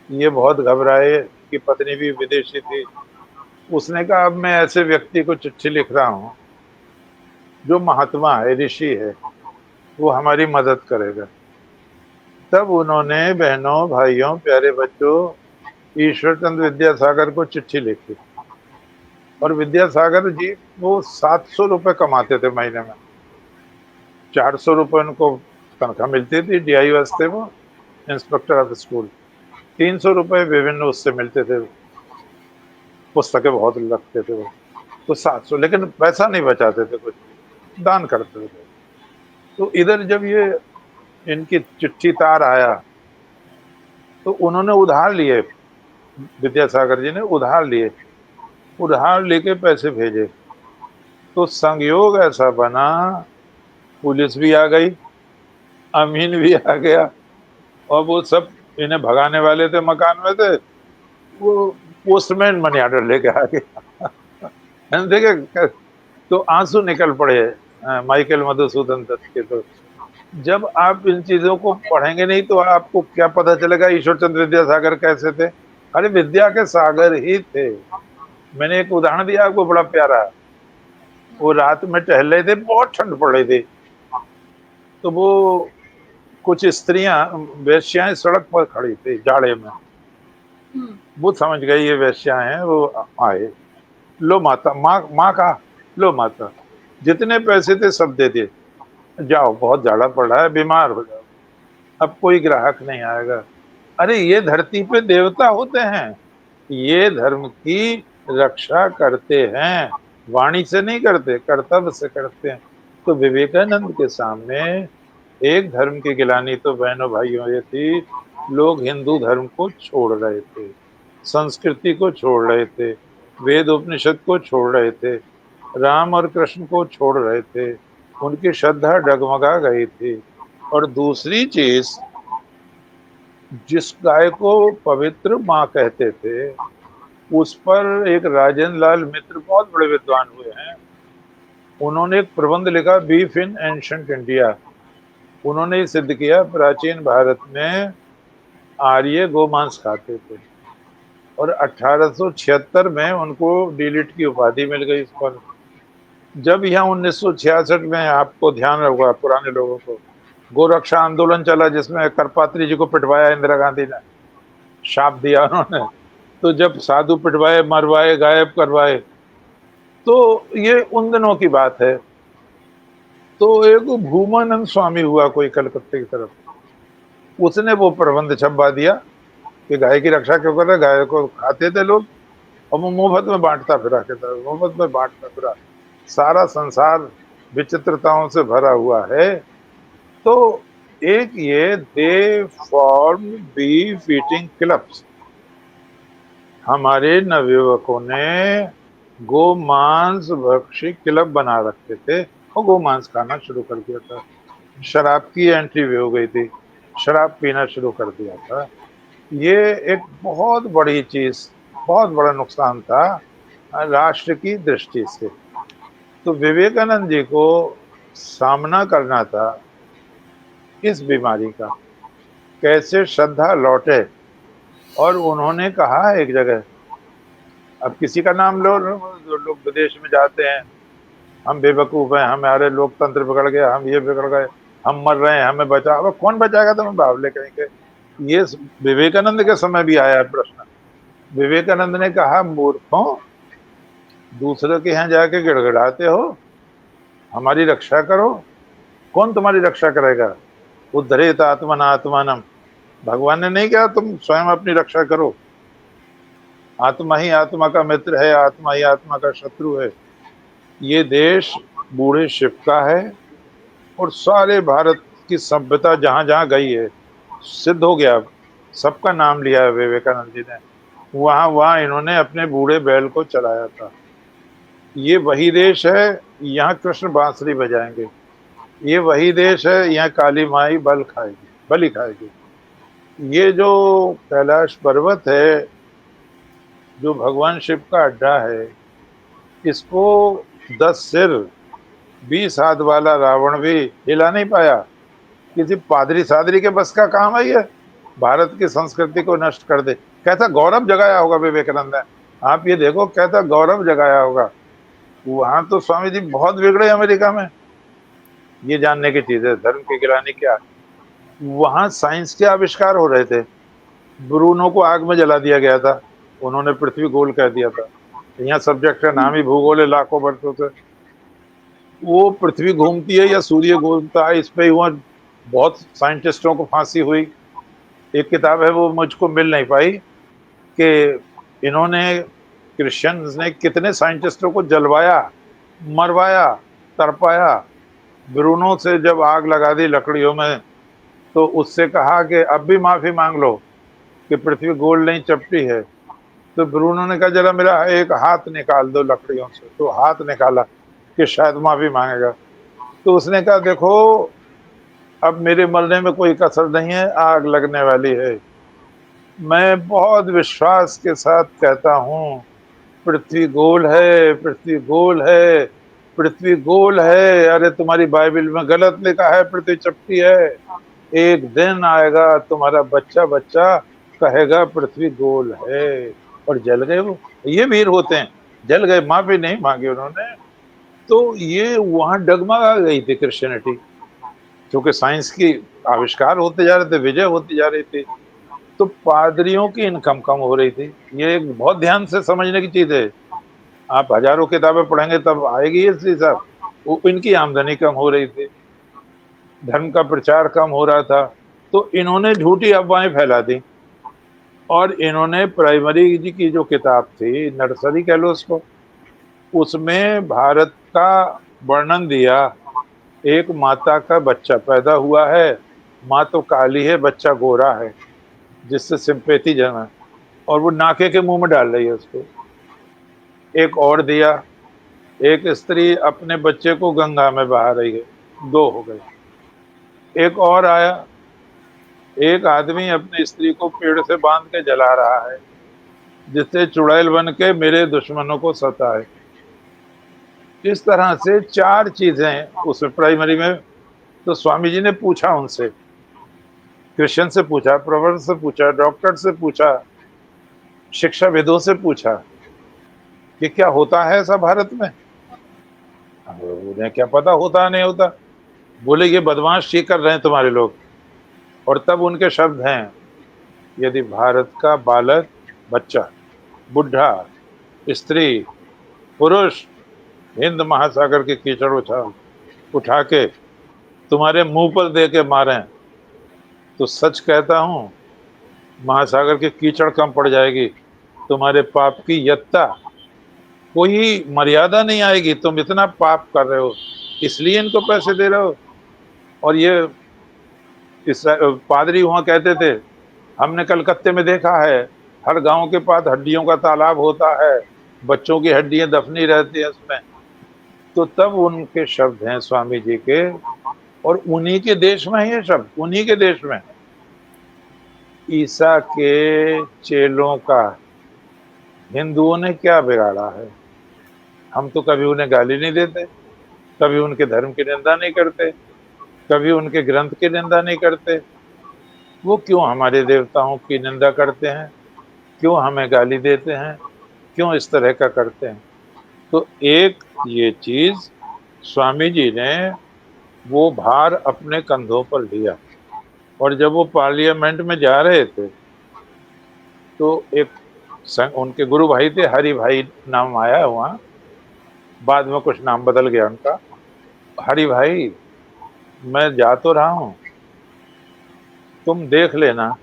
Speaker 1: ये बहुत घबराए कि पत्नी भी विदेशी थी। उसने कहा अब मैं ऐसे व्यक्ति को चिट्ठी लिख रहा हूं जो महात्मा है, ऋषि है, वो हमारी मदद करेगा। तब उन्होंने बहनों, भाइयों, प्यारे बच्चों, ईश्वर चंद्र विद्यासागर को चिट्ठी लिखी। और विद्यासागर जी वो 700 रुपए कमाते थे महीने में, 400 रुपए उनको तनख्वाह मिलती थी डीआई वास्ते, वो इंस्पेक्टर ऑफ स्कूल, 300 रुपए विभिन्न उससे मिलते थे, पुस्तकें बहुत लगते थे वो, तो 700, लेकिन पैसा नहीं बचाते थे, कुछ दान करते थे। तो इधर जब ये इनकी चिट्ठी तार आया तो उन्होंने उधार लिए, विद्यासागर जी ने उधार लेके पैसे भेजे। तो संयोग ऐसा बना, पुलिस भी आ गई, अमीन भी आ गया, और वो सब इन्हें भगाने वाले थे, मकान में थे, वो पोस्टमैन मनी ऑर्डर लेके आ गया। देखे तो आंसू निकल पड़े माइकल मधुसूदन दत्त के। तो जब आप इन चीजों को पढ़ेंगे नहीं तो आपको क्या पता चलेगा ईश्वर चंद्र विद्यासागर कैसे थे। अरे विद्या के सागर ही थे। मैंने एक उदाहरण दिया आपको बड़ा प्यारा। वो रात में टहल रहे थे, बहुत ठंड पड़ रही थी, तो वो कुछ स्त्रियां, वेश्याएं सड़क पर खड़ी थी जाड़े में। वो समझ गई ये वेश्या हैं, वो आए, लो माता, माँ का, लो माता, जितने पैसे थे सब दे दिए, जाओ बहुत जाड़ा पड़ रहा है, बीमार हो जाओ, अब कोई ग्राहक नहीं आएगा। अरे ये धरती पे देवता होते हैं, ये धर्म की रक्षा करते हैं, वाणी से नहीं करते, कर्तव्य से करते हैं। तो विवेकानंद के सामने एक धर्म की गिलानी तो बहनों भाइयों ये थी, लोग हिंदू धर्म को छोड़ रहे थे, संस्कृति को छोड़ रहे थे, वेद उपनिषद को छोड़ रहे थे, राम और कृष्ण को छोड़ रहे थे, उनकी श्रद्धा डगमगा गई थी। और दूसरी चीज, जिस गाय को पवित्र माँ कहते थे, उस पर एक राजेंद्र लाल मित्र बहुत बड़े विद्वान हुए हैं, उन्होंने एक प्रबंध लिखा, बीफ इन एंशंट इंडिया। उन्होंने ये सिद्ध किया प्राचीन भारत में आर्य गोमांस खाते थे, और 1876 में उनको डीलिट की उपाधि मिल गई इस पर। जब यहाँ 1966 में, आपको ध्यान होगा पुराने लोगों को, गोरक्षा आंदोलन चला जिसमें करपात्री जी को पिटवाया इंदिरा गांधी ने, शाप दिया उन्होंने। तो जब साधु पिटवाए, मरवाए, गायब करवाए, तो ये उन दिनों की बात है। तो एक भूमानंद स्वामी हुआ कोई कलकत्ते की तरफ, उसने वो प्रबंध छपवा दिया कि गाय की रक्षा क्यों कर रहे, गाय को खाते थे लोग, और वो मुफ्त में बांटता फिरा, कहता मुफ्त में बांटता फिरा, सारा संसार विचित्रताओं से भरा हुआ है। तो एक ये they form beef eating clubs, हमारे नवयुवकों ने गोमांस भक्षी क्लब बना रखे थे और गोमांस खाना शुरू कर दिया था। शराब की एंट्री भी हो गई थी, शराब पीना शुरू कर दिया था। ये एक बहुत बड़ी चीज, बहुत बड़ा नुकसान था राष्ट्र की दृष्टि से। तो विवेकानंद जी को सामना करना था इस बीमारी का, कैसे श्रद्धा लौटे। और उन्होंने कहा एक जगह, अब किसी का नाम लो, जो लोग विदेश में जाते हैं, हम बेवकूफ हैं, हमारे लोकतंत्र बिगड़ गया, हम ये बिगड़ गए, हम मर रहे हैं, हमें बचा, अब कौन बचाएगा तुम्हें बावले कहीं के। ये विवेकानंद के समय भी आया है प्रश्न। विवेकानंद ने कहा, मूर्खों, दूसरे के यहाँ जाके गिड़गिड़ाते हो, हमारी रक्षा करो। कौन तुम्हारी रक्षा करेगा? उद्धरेत आत्मनात्मानम, भगवान ने नहीं कहा तुम स्वयं अपनी रक्षा करो। आत्मा ही आत्मा का मित्र है, आत्मा ही आत्मा का शत्रु है। ये देश बूढ़े शिव का है, और सारे भारत की सभ्यता जहां जहां गई है, सिद्ध हो गया, सबका नाम लिया है विवेकानंद जी ने, वहां वहां इन्होंने अपने बूढ़े बैल को चलाया था। ये वही देश है, यहाँ कृष्ण बांसुरी बजाएंगे। ये वही देश है, यहाँ काली माई बलि खाएगी। ये जो कैलाश पर्वत है, जो भगवान शिव का अड्डा है, इसको 10 सिर 20 हाथ वाला रावण भी हिला नहीं पाया। किसी पादरी सादरी के बस का काम है ये, भारत की संस्कृति को नष्ट कर दे। कैसा गौरव जगाया होगा विवेकानंद ने, आप ये देखो, कैसा गौरव जगाया होगा। वहां तो स्वामी जी बहुत बिगड़े अमेरिका में, ये जानने की चीज है धर्म की गिरानी क्या। वहां साइंस के आविष्कार हो रहे थे, ब्रूनो को आग में जला दिया गया था, उन्होंने पृथ्वी गोल कह दिया था। यहाँ सब्जेक्ट का नाम ही भूगोल है, लाखों वर्षों से वो पृथ्वी घूमती है या सूर्य घूमता है, इस पे हुआ बहुत साइंटिस्टों को फांसी हुई। एक किताब है, वो मुझको मिल नहीं पाई, कि इन्होंने, क्रिश्चियंस ने कितने साइंटिस्टों को जलवाया, मरवाया, तड़पाया, ब्रूनो से जब आग लगा दी लकड़ियों में, तो उससे कहा कि अब भी माफी मांग लो कि पृथ्वी गोल नहीं चपटी है। तो ब्रूनो ने कहा जरा मेरा एक हाथ निकाल दो लकड़ियों से, तो हाथ निकाला कि शायद माफी मांगेगा। तो उसने कहा देखो, अब मेरे मरने में कोई कसर नहीं है, आग लगने वाली है। मैं बहुत विश्वास के साथ कहता हूँ, पृथ्वी गोल है, पृथ्वी गोल है, पृथ्वी गोल है। अरे तुम्हारी बाइबल में गलत लिखा है, पृथ्वी चपटी है। एक दिन आएगा तुम्हारा बच्चा बच्चा कहेगा पृथ्वी गोल है। और जल गए वो। ये वीर होते हैं, जल गए, माफी नहीं मांगी उन्होंने। तो ये वहां डगमगा गई थी क्रिश्चियनिटी, क्योंकि साइंस की आविष्कार होते जा रहे थे, विजय होती जा रही थी। तो पादरियों की इनकम कम हो रही थी। ये एक बहुत ध्यान से समझने की चीज है। आप हजारों किताबें पढ़ेंगे तब आएगी ये चीज। साहब, वो इनकी आमदनी कम हो रही थी, धर्म का प्रचार कम हो रहा था। तो इन्होंने झूठी अफवाहें फैला दी। और इन्होंने प्राइमरी जी की जो किताब थी, नर्सरी कह लो उसको, उसमें भारत का वर्णन दिया। एक माता का बच्चा पैदा हुआ है, माँ तो काली है, बच्चा गोरा है, जिससे सिंपैथी जमा, और वो नाके के मुंह में डाल रही है उसको। एक और दिया, एक स्त्री अपने बच्चे को गंगा में बहा रही है, दो हो गए। एक और आया, एक आदमी अपनी स्त्री को पेड़ से बांध के जला रहा है, जिससे चुड़ैल बन के मेरे दुश्मनों को सताए। इस तरह से चार चीजें उसमें प्राइमरी में। तो स्वामी जी ने पूछा उनसे, क्रिश्चियन से पूछा, प्रोफेसर से पूछा, डॉक्टर से पूछा, शिक्षाविदों से पूछा कि क्या होता है ऐसा भारत में। अब उन्हें क्या पता होता नहीं होता। बोले ये बदमाश ये कर रहे हैं तुम्हारे लोग। और तब उनके शब्द हैं, यदि भारत का बालक, बच्चा, बुढ़ा, स्त्री, पुरुष हिंद महासागर के कीचड़ उठा के तुम्हारे मुंह पर दे के मारें, तो सच कहता हूं, महासागर के कीचड़ कम पड़ जाएगी, तुम्हारे पाप की यत्ता कोई मर्यादा नहीं आएगी। तुम इतना पाप कर रहे हो, इसलिए इनको पैसे दे रहे हो। और ये इस पादरी वहां कहते थे, हमने कलकत्ते में देखा है, हर गांव के पास हड्डियों का तालाब होता है, बच्चों की हड्डियां दफनी रहती है उसमें। तो तब उनके शब्द हैं स्वामी जी के, और उन्हीं के देश में है ये शब्द, उन्हीं के देश में। ईसा के चेलों का हिंदुओं ने क्या बिगाड़ा है। हम तो कभी उन्हें गाली नहीं देते, कभी उनके धर्म की निंदा नहीं करते, कभी उनके ग्रंथ की निंदा नहीं करते। वो क्यों हमारे देवताओं की निंदा करते हैं, क्यों हमें गाली देते हैं, क्यों इस तरह का करते हैं। तो एक ये चीज स्वामी जी ने वो भार अपने कंधों पर लिया। और जब वो पार्लियामेंट में जा रहे थे, तो एक उनके गुरु भाई थे, हरि भाई नाम आया वहां, बाद में कुछ नाम बदल गया उनका। हरि भाई, मैं जा तो रहा हूं, तुम देख लेना,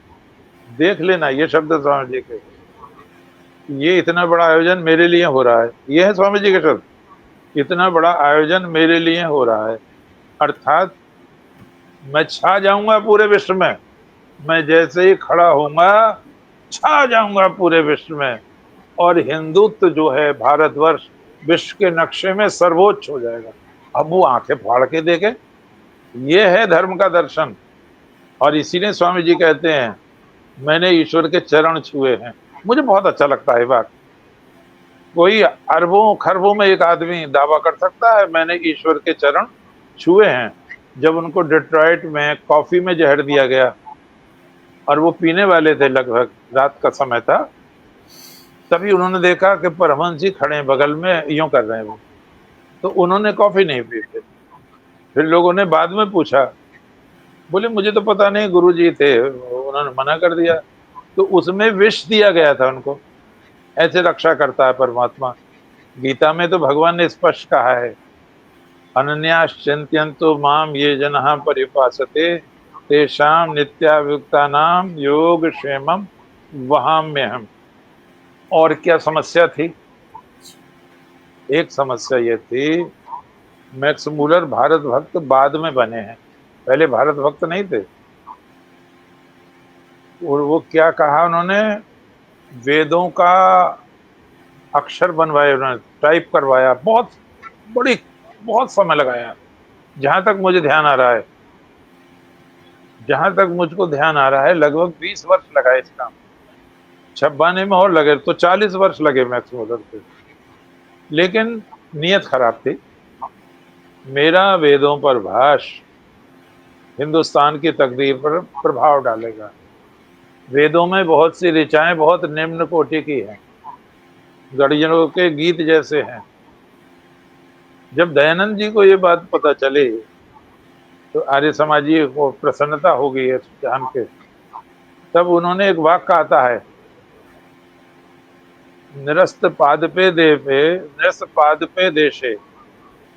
Speaker 1: देख लेना, ये शब्द स्वामी जी के। ये इतना बड़ा आयोजन मेरे लिए हो रहा है, ये है स्वामी जी के शब्द, इतना बड़ा आयोजन मेरे लिए हो रहा है। अर्थात मैं छा जाऊंगा पूरे विश्व में, मैं जैसे ही खड़ा होऊंगा छा जाऊंगा पूरे विश्व में। और हिंदुत्व जो है, भारतवर्ष विश्व के नक्शे में सर्वोच्च हो जाएगा। अब वो आंखें फाड़ के देखे, ये है धर्म का दर्शन। और इसीलिए स्वामी जी कहते हैं, मैंने ईश्वर के चरण छुए हैं। मुझे बहुत अच्छा लगता है बात। कोई अरबों खरबों में एक आदमी दावा कर सकता है मैंने ईश्वर के चरण छुए हैं। जब उनको डिट्रॉइट में कॉफी में जहर दिया गया और वो पीने वाले थे, लगभग रात का समय था, तभी उन्होंने देखा कि परमहंस जी खड़े हैं बगल में, यूं कर रहे हैं वो। तो उन्होंने कॉफी नहीं पी थी। फिर लोगों ने बाद में पूछा, बोले मुझे तो पता नहीं, गुरु जी थे, उन्होंने मना कर दिया। तो उसमें विष दिया गया था उनको। ऐसे रक्षा करता है परमात्मा। गीता में तो भगवान ने स्पष्ट कहा है, अनन्याश्चिन्तयन्तो माम ये जनः परिपासते तेषां नित्याभियुक्तानां योगक्षेमं वहाम्यहम्। और क्या समस्या थी? एक समस्या ये थी मैक्स मूलर भारत भक्त बाद में बने हैं, पहले भारत भक्त नहीं थे। और वो क्या कहा उन्होंने, वेदों का अक्षर बनवाए उन्होंने, टाइप करवाया, बड़ी बहुत समय लगाया। जहां तक मुझे ध्यान आ रहा है, जहां तक मुझको ध्यान आ रहा है, लगभग 20 वर्ष लगा इस काम छपवाने में, और लगे तो 40 वर्ष लगे मैक्स मूलर को। लेकिन नीयत खराब थी। मेरा वेदों पर भाष्य हिंदुस्तान की तकदीर पर प्रभाव डालेगा। वेदों में बहुत सी ऋचाएं बहुत निम्न कोटि की हैं, गढ़ियों के गीत जैसे हैं। जब दयानंद जी को ये बात पता चली तो आर्य समाजी को प्रसन्नता हो गई है जान के। तब उन्होंने एक वाक्य आता है, निरस्त पादपे देपे निरस्त पादपे देशे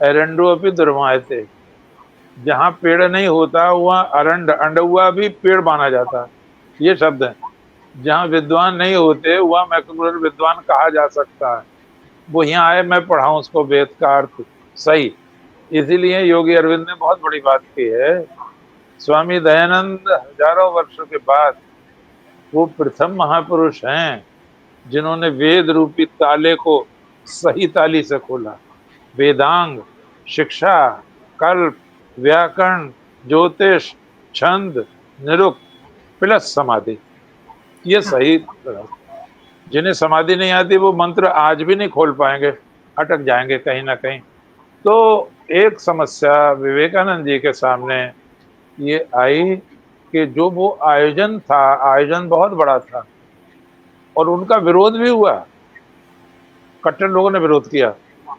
Speaker 1: एरंडो अपि दुर्मायते। जहां पेड़ नहीं होता वहां अरंड अंडुआ भी पेड़ माना जाता है, ये शब्द है। जहां विद्वान नहीं होते वहां मैक्समुलर विद्वान कहा जा सकता है। वो यहाँ आए, मैं पढ़ाऊं उसको वेद का अर्थ सही। इसीलिए योगी अरविंद ने बहुत बड़ी बात की है। स्वामी दयानंद हजारों वर्षों के बाद वो प्रथम महापुरुष हैं जिन्होंने वेद रूपी ताले को सही ताली से खोला। वेदांग, शिक्षा, कल्प, व्याकरण, ज्योतिष, छंद, निरुक्त प्लस समाधि, ये
Speaker 2: हाँ,
Speaker 1: सही। जिन्हें समाधि नहीं आती वो मंत्र आज भी नहीं खोल पाएंगे, अटक जाएंगे कहीं ना कहीं। तो एक समस्या विवेकानंद जी के सामने ये आई कि जो वो आयोजन था, आयोजन बहुत बड़ा था और उनका विरोध भी हुआ। कट्टर लोगों ने विरोध किया,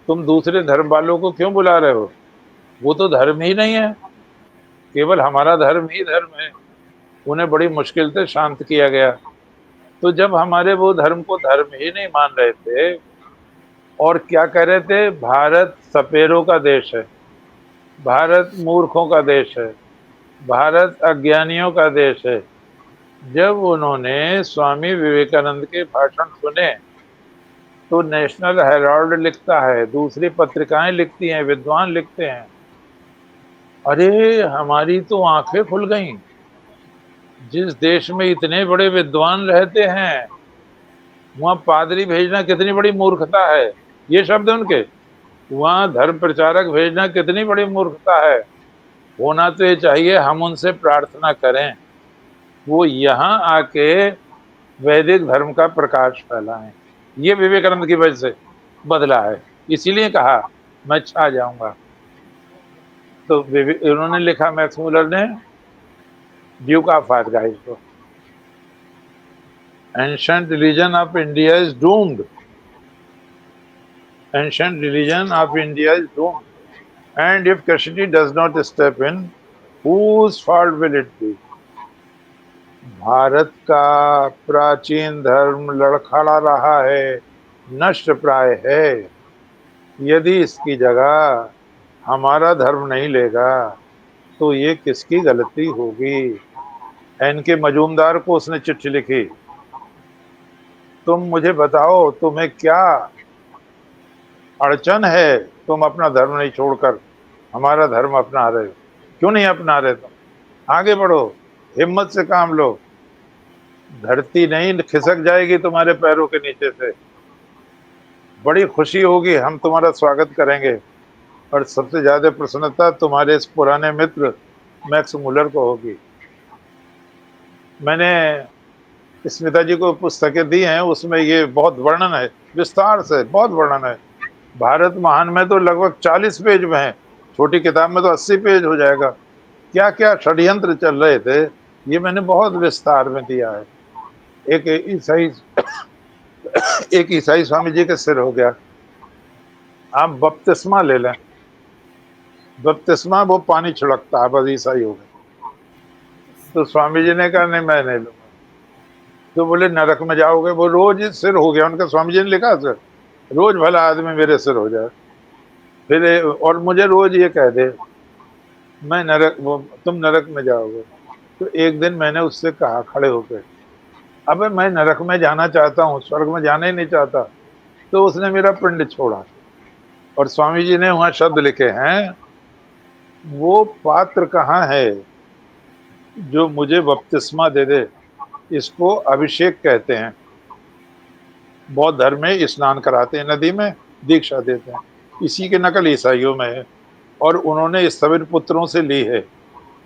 Speaker 1: तुम दूसरे धर्म वालों को क्यों बुला रहे हो, वो तो धर्म ही नहीं है, केवल हमारा धर्म ही धर्म है। उन्हें बड़ी मुश्किल से शांत किया गया। तो जब हमारे वो धर्म को धर्म ही नहीं मान रहे थे और क्या कह रहे थे, भारत सपेरों का देश है, भारत मूर्खों का देश है, भारत अज्ञानियों का देश है। जब उन्होंने स्वामी विवेकानंद के भाषण सुने तो नेशनल हेराल्ड लिखता है, दूसरी पत्रिकाएं लिखती हैं, विद्वान लिखते हैं, अरे हमारी तो आंखें खुल गईं। जिस देश में इतने बड़े विद्वान रहते हैं वहां पादरी भेजना कितनी बड़ी मूर्खता है, ये शब्द है उनके। वहां धर्म प्रचारक भेजना कितनी बड़ी मूर्खता है। होना तो ये चाहिए हम उनसे प्रार्थना करें वो यहाँ आके वैदिक धर्म का प्रकाश फैलाएं। ये विवेकानंद की वजह से बदला है, इसीलिए कहा मैं छा जाऊंगा। तो उन्होंने लिखा, मैक्स मुलर ने, ड्यूक ऑफ आर्गाइव को, ancient religion of India is doomed, ancient religion of India is doomed and if Christianity does not step in, whose fault will it be? Bharat का प्राचीन धर्म लड़खड़ा रहा है, नष्ट प्राय है। यदि इसकी जगह हमारा धर्म नहीं लेगा तो ये किसकी गलती होगी। एनके मजूमदार को उसने चिट्ठी लिखी, तुम मुझे बताओ तुम्हें क्या अड़चन है, तुम अपना धर्म नहीं छोड़कर हमारा धर्म अपना रहे हो, क्यों नहीं अपना रहे, तुम आगे बढ़ो, हिम्मत से काम लो, धरती नहीं खिसक जाएगी तुम्हारे पैरों के नीचे से, बड़ी खुशी होगी, हम तुम्हारा स्वागत करेंगे। और सबसे ज्यादा प्रसन्नता तुम्हारे इस पुराने मित्र मैक्स मुलर को होगी। मैंने स्मिता जी को पुस्तकें दी हैं, उसमें ये बहुत वर्णन है, विस्तार से बहुत वर्णन है। भारत महान में तो लगभग 40 पेज में है, छोटी किताब में तो 80 पेज हो जाएगा। क्या क्या षड्यंत्र चल रहे थे ये मैंने बहुत विस्तार में दिया है। एक ईसाई स्वामी जी के सिर हो गया, आप बपतिस्मा ले लें, बपतिस्मा वो पानी छिड़कता है, बस ईसाई हो गए। तो स्वामी जी ने कहा नहीं मैं नहीं लूंगा। तो बोले नरक में जाओगे, वो रोज सिर हो गया उनका, स्वामी जी ने लिखा सर, रोज भला आदमी मेरे सिर हो जाए, फिर और मुझे रोज ये कह दे मैं नरक, वो तुम नरक में जाओगे। तो एक दिन मैंने उससे कहा खड़े होकर, अबे मैं नरक में जाना चाहता हूँ, स्वर्ग में जाना ही नहीं चाहता। तो उसने मेरा पिंड छोड़ा। और स्वामी जी ने वहां शब्द लिखे हैं, वो पात्र कहाँ है जो मुझे बपतिस्मा दे दे, इसको अभिषेक कहते हैं। बौद्ध धर्म में स्नान कराते हैं नदी में, दीक्षा देते हैं। इसी की नकल ईसाइयों में है, और उन्होंने स्थविर पुत्रों से ली है,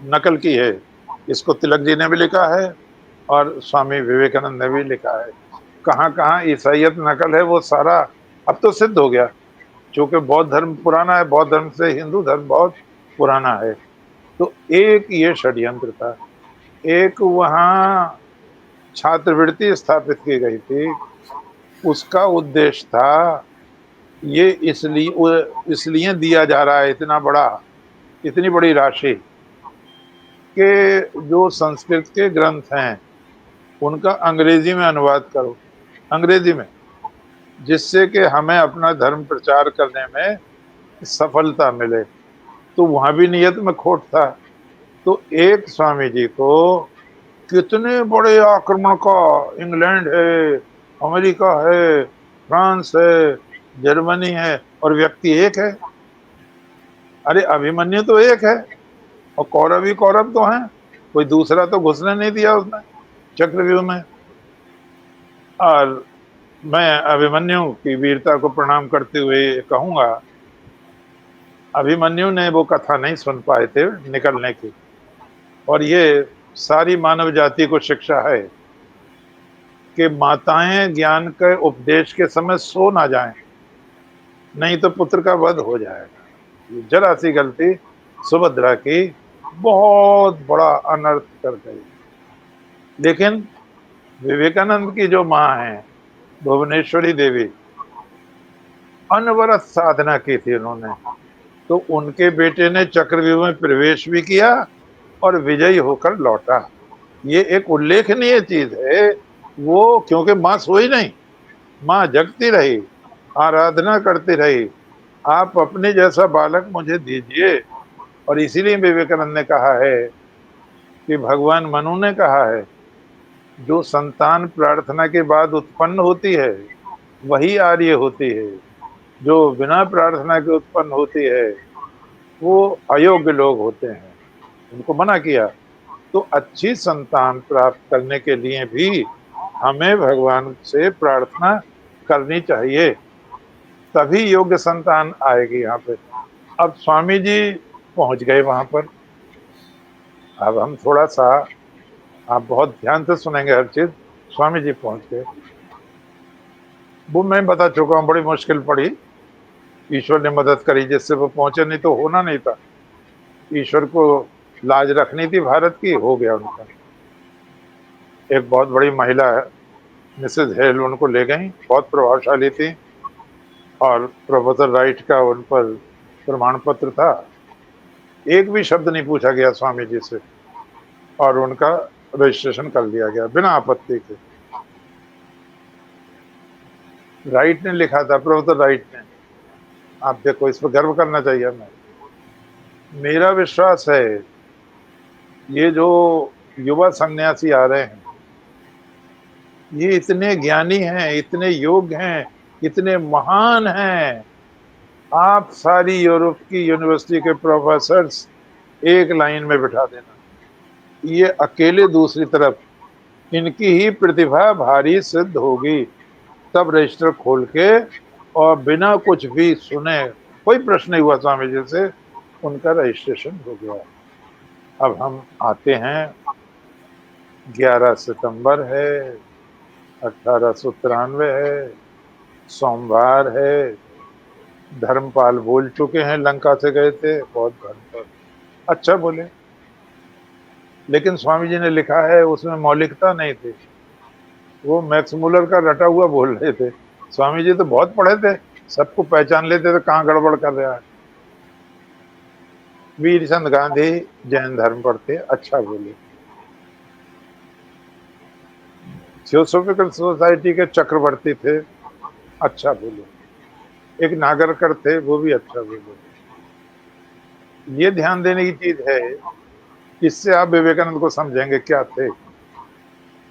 Speaker 1: नकल की है। इसको तिलक जी ने भी लिखा है और स्वामी विवेकानंद ने भी लिखा है। कहाँ कहाँ ईसाइयत नकल है वो सारा अब तो सिद्ध हो गया, क्योंकि बौद्ध धर्म पुराना है, बौद्ध धर्म से हिंदू धर्म बहुत पुराना है। तो एक ये षड्यंत्र था। एक वहाँ छात्रवृत्ति स्थापित की गई थी, उसका उद्देश्य था ये इसलिए दिया जा रहा है इतनी बड़ी राशि कि जो संस्कृत के ग्रंथ हैं उनका अंग्रेजी में अनुवाद करो, अंग्रेजी में, जिससे कि हमें अपना धर्म प्रचार करने में सफलता मिले। तो वहां भी नियत में खोट था। तो एक स्वामी जी को कितने बड़े आक्रमण का, इंग्लैंड है, अमेरिका है, फ्रांस है, जर्मनी है, और व्यक्ति एक है। अरे अभिमन्यु तो एक है, और कौरव ही कौरव तो हैं, कोई दूसरा तो घुसने नहीं दिया उसने चक्रव्यूह में। और मैं अभिमन्यु की वीरता को प्रणाम करते हुए कहूंगा, अभिमन्यु ने वो कथा नहीं सुन पाए थे निकलने की, और ये सारी मानव जाति को शिक्षा है कि माताएं ज्ञान के उपदेश के समय सो ना जाएं, नहीं तो पुत्र का वध हो जाएगा। जरा सी गलती सुभद्रा की बहुत बड़ा अनर्थ कर गई। लेकिन विवेकानंद की जो माँ है भुवनेश्वरी देवी, अनवरत साधना की थी उन्होंने, तो उनके बेटे ने चक्रव्यूह में प्रवेश भी किया और विजयी होकर लौटा। ये एक उल्लेखनीय चीज है। वो क्योंकि माँ सोई नहीं, माँ जगती रही, आराधना करती रही, आप अपने जैसा बालक मुझे दीजिए। और इसीलिए विवेकानंद ने कहा है कि भगवान मनु ने कहा है, जो संतान प्रार्थना के बाद उत्पन्न होती है वही आर्य होती है, जो बिना प्रार्थना के उत्पन्न होती है वो अयोग्य लोग होते हैं। उनको मना किया। तो अच्छी संतान प्राप्त करने के लिए भी हमें भगवान से प्रार्थना करनी चाहिए, तभी योग्य संतान आएगी यहाँ पे। अब स्वामी जी पहुंच गए वहां पर। अब हम थोड़ा सा, आप बहुत ध्यान से सुनेंगे हर चीज। स्वामी जी पहुंच गए, वो मैं बता चुका हूँ, बड़ी मुश्किल पड़ी, ईश्वर ने मदद करी जिससे वो पहुंचे, नहीं तो होना नहीं था। ईश्वर को लाज रखनी थी भारत की, हो गया उनका। एक बहुत बड़ी महिला है, मिसेज हेल, उनको ले गई, बहुत प्रभावशाली थी, और प्रोफेसर राइट का उन पर प्रमाण पत्र था। एक भी शब्द नहीं पूछा गया स्वामी जी से, और उनका रजिस्ट्रेशन कर लिया गया बिना आपत्ति के। राइट ने लिखा था, प्रोफेसर राइट ने। आप देखो, इस पर गर्व करना चाहिए हमें। मेरा विश्वास है ये जो युवा सन्यासी आ रहे हैं, ये इतने ज्ञानी हैं, इतने योग्य हैं, इतने महान हैं। आप सारी यूरोप की यूनिवर्सिटी के प्रोफेसर्स एक लाइन में बिठा देना, ये अकेले दूसरी तरफ, इनकी ही प्रतिभा भारी सिद्ध होगी। तब रजिस्टर खोल के और बिना कुछ भी सुने, कोई प्रश्न नहीं हुआ स्वामी जी से, उनका रजिस्ट्रेशन हो गया। अब हम आते हैं, 11 सितंबर है, 1893 है, सोमवार है। धर्मपाल बोल चुके हैं, लंका से गए थे बौद्ध धर्म पर, अच्छा बोले। लेकिन स्वामी जी ने लिखा है उसमें मौलिकता नहीं थी, वो मैक्स मुलर का रटा हुआ बोल रहे थे। स्वामी जी तो बहुत पढ़े थे, सबको पहचान लेते थे कहाँ गड़बड़ कर रहा है। वीरचंद गांधी जैन धर्म पर थे, अच्छा बोले। थियोसोफिकल सोसाइटी के चक्रवर्ती थे, अच्छा बोले। एक नागरकर थे, वो भी अच्छा बोले। ये ध्यान देने की चीज है, इससे आप विवेकानंद को समझेंगे क्या थे।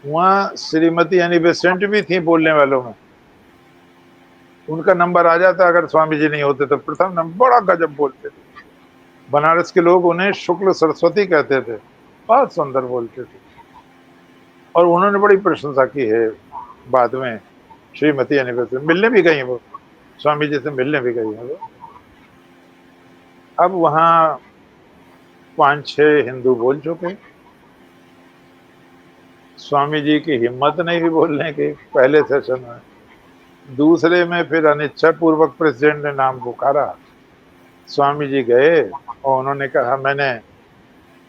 Speaker 1: वहां श्रीमती एनी बेसेंट भी थी बोलने वालों में, उनका नंबर आ जाता, अगर स्वामी जी नहीं होते तो प्रथम नंबर, बड़ा गजब बोलते थे। बनारस के लोग उन्हें शुक्ल सरस्वती कहते थे, बहुत सुंदर बोलते थे। और उन्होंने बड़ी प्रशंसा की है बाद में, श्रीमती अनिता से मिलने भी गई वो, स्वामी जी से मिलने भी गई है वो। अब वहाँ 5-6 हिंदू बोल चुके। स्वामी जी की हिम्मत नहीं हुई बोलने की पहले सेशन में। दूसरे में फिर अनिच्छा पूर्वक प्रेसिडेंट ने नाम पुकारा। स्वामी जी गए और उन्होंने कहा, मैंने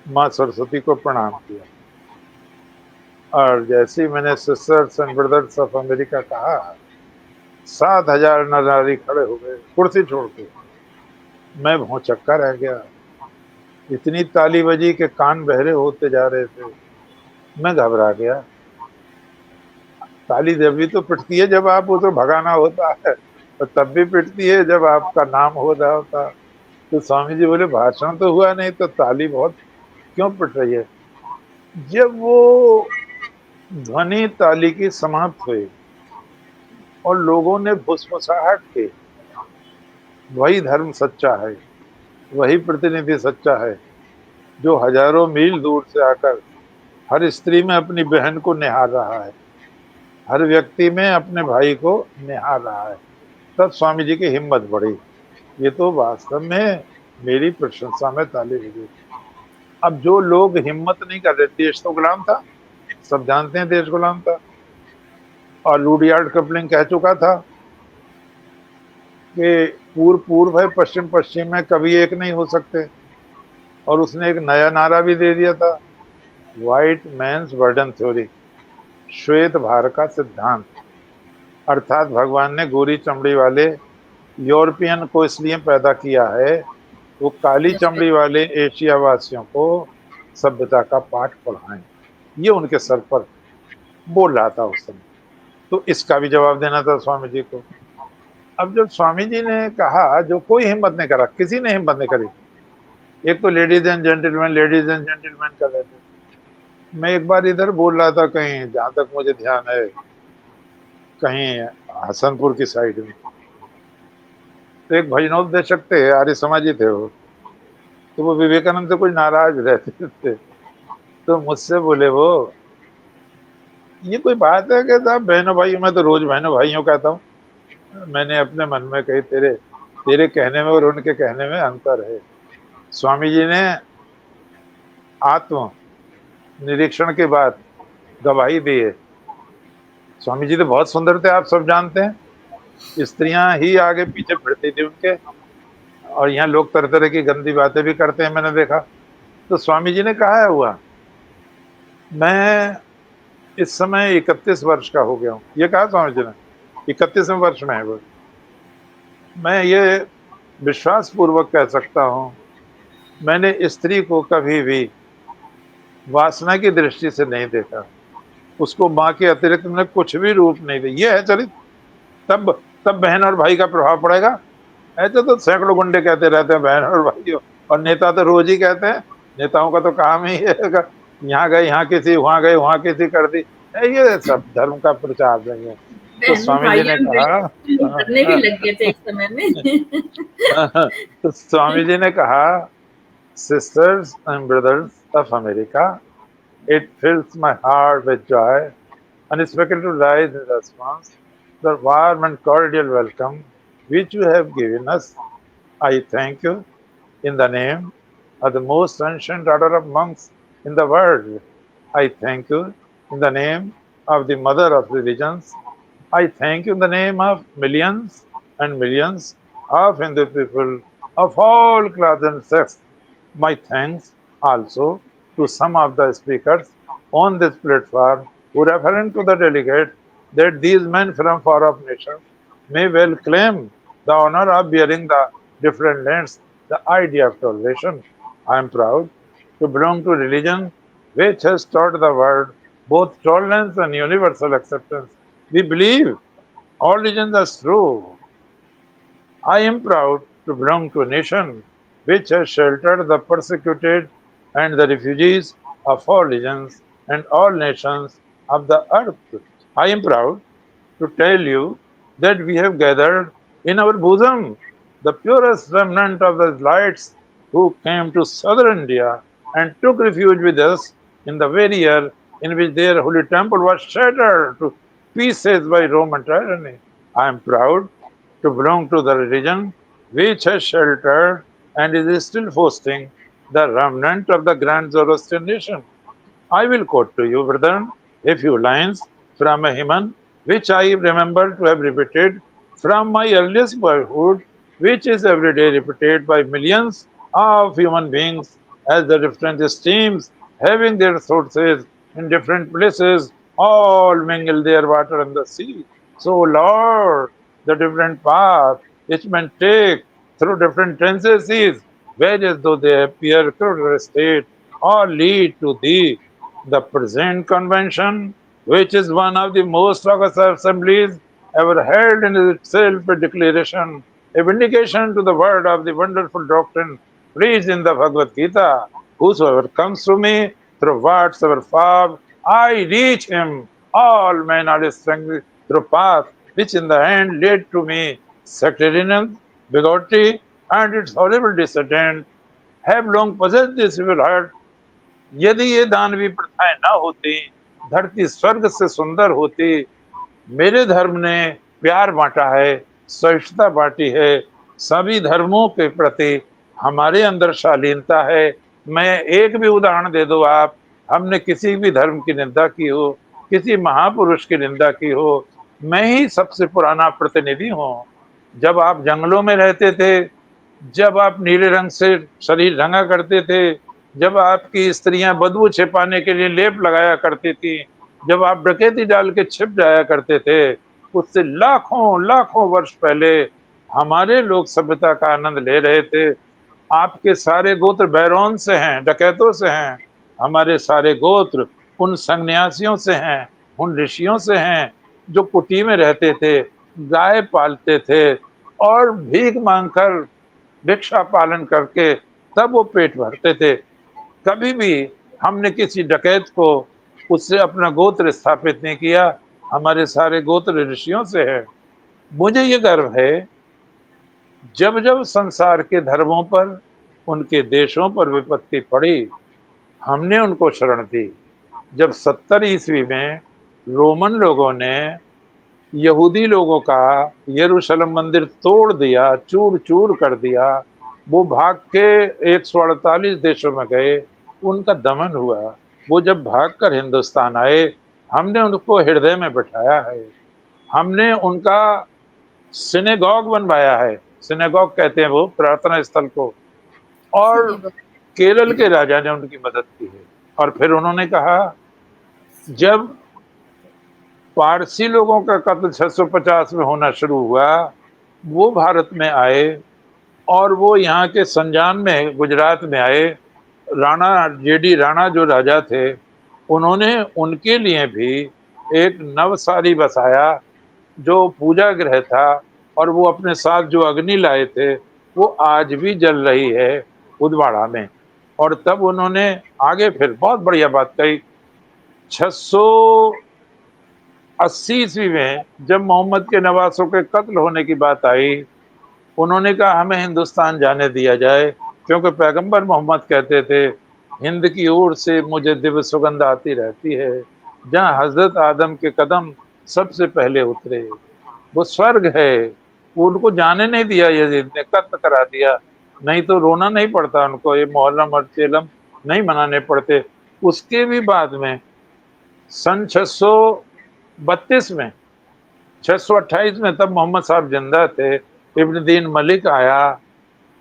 Speaker 1: माँ सरस्वती को प्रणाम किया। और जैसे ही मैंने sisters and brothers of America कहा, 7,000 नर नारी खड़े हो गए कुर्सी छोड़ के। मैं भौचक्का रह गया। इतनी ताली बजी के कान बहरे होते जा रहे थे। मैं घबरा गया। ताली जब भी तो पिटती है जब आप उसे भगाना होता है, और तब भी पिटती है जब आपका नाम हो रहा होता। तो स्वामी जी बोले, भाषण तो हुआ नहीं तो ताली बहुत क्यों पिट रही है? जब वो ध्वनि ताली की समाप्त हुई और लोगों ने फुसफुसाहट की, वही धर्म सच्चा है, वही प्रतिनिधि सच्चा है, जो हजारों मील दूर से आकर हर स्त्री में अपनी बहन को निहार रहा है, हर व्यक्ति में अपने भाई को निहार रहा है। तब स्वामी जी की हिम्मत बढ़ी। ये तो वास्तव में मेरी प्रशंसा में ताली बजी। अब जो लोग हिम्मत नहीं कर रहे, देश तो गुलाम था, सब जानते हैं देश गुलाम था। और रुडयार्ड किपलिंग कह चुका था कि पूर्व पूर्व है, पश्चिम पश्चिम में कभी एक नहीं हो सकते। और उसने एक नया नारा भी दे दिया था, व्हाइट मैन्स बर्डन थ्योरी, श्वेत भार का सिद्धांत। अर्थात भगवान ने गोरी चमड़ी वाले यूरोपियन को इसलिए पैदा किया है, वो काली चमड़ी वाले एशिया वासियों को सभ्यता का पाठ पढ़ाएं। ये उनके सर पर बोल रहा था उस समय। तो इसका भी जवाब देना था स्वामी जी को। अब जब स्वामी जी ने कहा, जो कोई हिम्मत नहीं करा, किसी ने हिम्मत नहीं करी। एक तो लेडीज एंड जेंटलमैन कर रहे थे। मैं एक बार इधर बोल रहा था कहीं, जहां तक मुझे ध्यान है, कहीं हसनपुर की साइड में। तो एक भजनोपदेशक थे, आर्य समाजी थे वो। तो वो विवेकानंद से कुछ नाराज रहते थे। तो मुझसे बोले वो, ये कोई बात है? कहता, बहनों भाइयों में तो रोज बहनों भाइयों कहता हूँ। मैंने अपने मन में कही, तेरे तेरे कहने में और उनके कहने में अंतर है। स्वामी जी ने आत्म निरीक्षण के बाद गवाही दी है। स्वामी जी तो बहुत सुंदर थे, आप सब जानते हैं। स्त्रियां ही आगे पीछे फिरती थी उनके, और यहाँ लोग तरह तरह की गंदी बातें भी करते हैं, मैंने देखा। तो स्वामी जी ने कहा है हुआ, मैं इस समय 31 वर्ष का हो गया हूँ। ये कहा स्वामी जी ने, 31वें वर्ष में है वो। मैं ये विश्वास पूर्वक कह सकता हूँ, मैंने स्त्री को कभी भी वासना की दृष्टि से नहीं देखा। उसको माँ के अतिरिक्त मैंने कुछ भी रूप नहीं दिया। ये है चलित, तब तब बहन और भाई का प्रभाव पड़ेगा। ऐसे तो सैकड़ों गुंडे कहते रहते हैं बहन और भाइयों, और नेता तो रोज ही कहते हैं। नेताओं का तो काम ही है, यहाँ गए यहाँ किसी, वहां गए वहां किसी कर दी। ये सब धर्म का प्रचार नहीं है। तो
Speaker 2: बहनों
Speaker 1: स्वामी जी ने
Speaker 2: भाइयों
Speaker 1: कहा,
Speaker 2: करने भी लग गए थे एक समय में।
Speaker 1: तो स्वामी जी ने कहा, sisters and brothers of America, it fills my heart with joy unexpected to rise in response the warm and cordial welcome which you have given us. I thank you in the name of the most ancient order of monks in the world. I thank you in the name of the mother of religions. I thank you in the name of millions and millions of Hindu people of all classes and sects. My thanks also to some of the speakers on this platform who referring to the delegate that these men from far off nations may well claim the honor of bearing the different lands the idea of toleration. I am proud to belong to a religion which has taught the world both tolerance and universal acceptance. We believe all religions are true. I am proud to belong to a nation which has sheltered the persecuted and the refugees of all religions and all nations of the earth. I am proud to tell you that we have gathered in our bosom the purest remnant of the lights who came to southern India and took refuge with us in the very year in which their holy temple was shattered to pieces by Roman tyranny. I am proud to belong to the religion which has sheltered and is still hosting the remnant of the grand Zoroastrian nation. I will quote to you, brethren, a few lines from a hymn which I remember to have repeated from my earliest boyhood, which is every day repeated by millions of human beings as the different streams having their sources in different places, all mingle their water in the sea. So, Lord, the different paths which men take through different tendencies, various though they appear through the state, all lead to thee. The present convention, which is one of the most august assemblies ever held, in itself a declaration, a vindication to the word of the wonderful doctrine preached in the Bhagavad Gita. Whosoever comes to me through whatsoever path, I reach him. All men are strength through path which in the end led to me. Sectarianism, bigotry, and its horrible descendant have long possessed this evil heart. यदि ये दानवी प्रथाएं न होती, धरती स्वर्ग से सुंदर होती। मेरे धर्म ने प्यार बांटा है, सहिष्णुता बांटी है, सभी धर्मों के प्रति हमारे अंदर शालीनता है। मैं एक भी उदाहरण दे दो आप, हमने किसी भी धर्म की निंदा की हो, किसी महापुरुष की निंदा की हो, मैं ही सबसे पुराना प्रतिनिधि हूँ। जब आप जंगलों में रहते थे, जब आप नीले रंग से शरीर रंगा करते थे, जब आपकी स्त्रियां बदबू छिपाने के लिए लेप लगाया करती थी, जब आप डकैती डाल के छिप जाया करते थे, उससे लाखों लाखों वर्ष पहले हमारे लोग सभ्यता का आनंद ले रहे थे। आपके सारे गोत्र बैरोन से हैं, डकैतों से हैं। हमारे सारे गोत्र उन सन्यासियों से हैं, उन ऋषियों से हैं जो कुटी में रहते थे, गाय पालते थे और भीख मांगकर भिक्षा पालन करके तब वो पेट भरते थे। कभी भी हमने किसी डकैत को उससे अपना गोत्र स्थापित नहीं किया। हमारे सारे गोत्र ऋषियों से है। मुझे ये गर्व है, जब जब संसार के धर्मों पर, उनके देशों पर विपत्ति पड़ी, हमने उनको शरण दी। जब 70 ईस्वी में रोमन लोगों ने यहूदी लोगों का यरूशलेम मंदिर तोड़ दिया, चूर चूर कर दिया, वो भाग के 148 देशों में गए, उनका दमन हुआ। वो जब भागकर हिंदुस्तान आए, हमने उनको हृदय में बिठाया है। हमने उनका सिनेगॉग बनवाया है, सिनेगॉग कहते हैं वो प्रार्थना स्थल को। और केरल के राजा ने उनकी मदद की है। और फिर उन्होंने कहा, जब पारसी लोगों का कत्ल 650 में होना शुरू हुआ, वो भारत में आए और वो यहाँ के संजान में गुजरात में आए। राणा जेडी राणा जो राजा थे, उन्होंने उनके लिए भी एक नवसारी बसाया जो पूजा गृह था, और वो अपने साथ जो अग्नि लाए थे वो आज भी जल रही है उदवाड़ा में। और तब उन्होंने आगे फिर बहुत बढ़िया बात कही। 680 ईस्वी में जब मोहम्मद के नवासों के कत्ल होने की बात आई, उन्होंने कहा हमें हिंदुस्तान जाने दिया जाए, क्योंकि पैगंबर मोहम्मद कहते थे, हिंद की ओर से मुझे दिव्य सुगंध आती रहती है, जहाँ हजरत आदम के कदम सबसे पहले उतरे। वो स्वर्ग है। उनको जाने नहीं दिया, यजीद ने कत्ल करा दिया। नहीं तो रोना नहीं पड़ता उनको, ये मुहर्रम और चेलम नहीं मनाने पड़ते। उसके भी बाद में सन 632 में, 628 में, तब मोहम्मद साहब जिंदा थे, इब्न दीन मलिक आया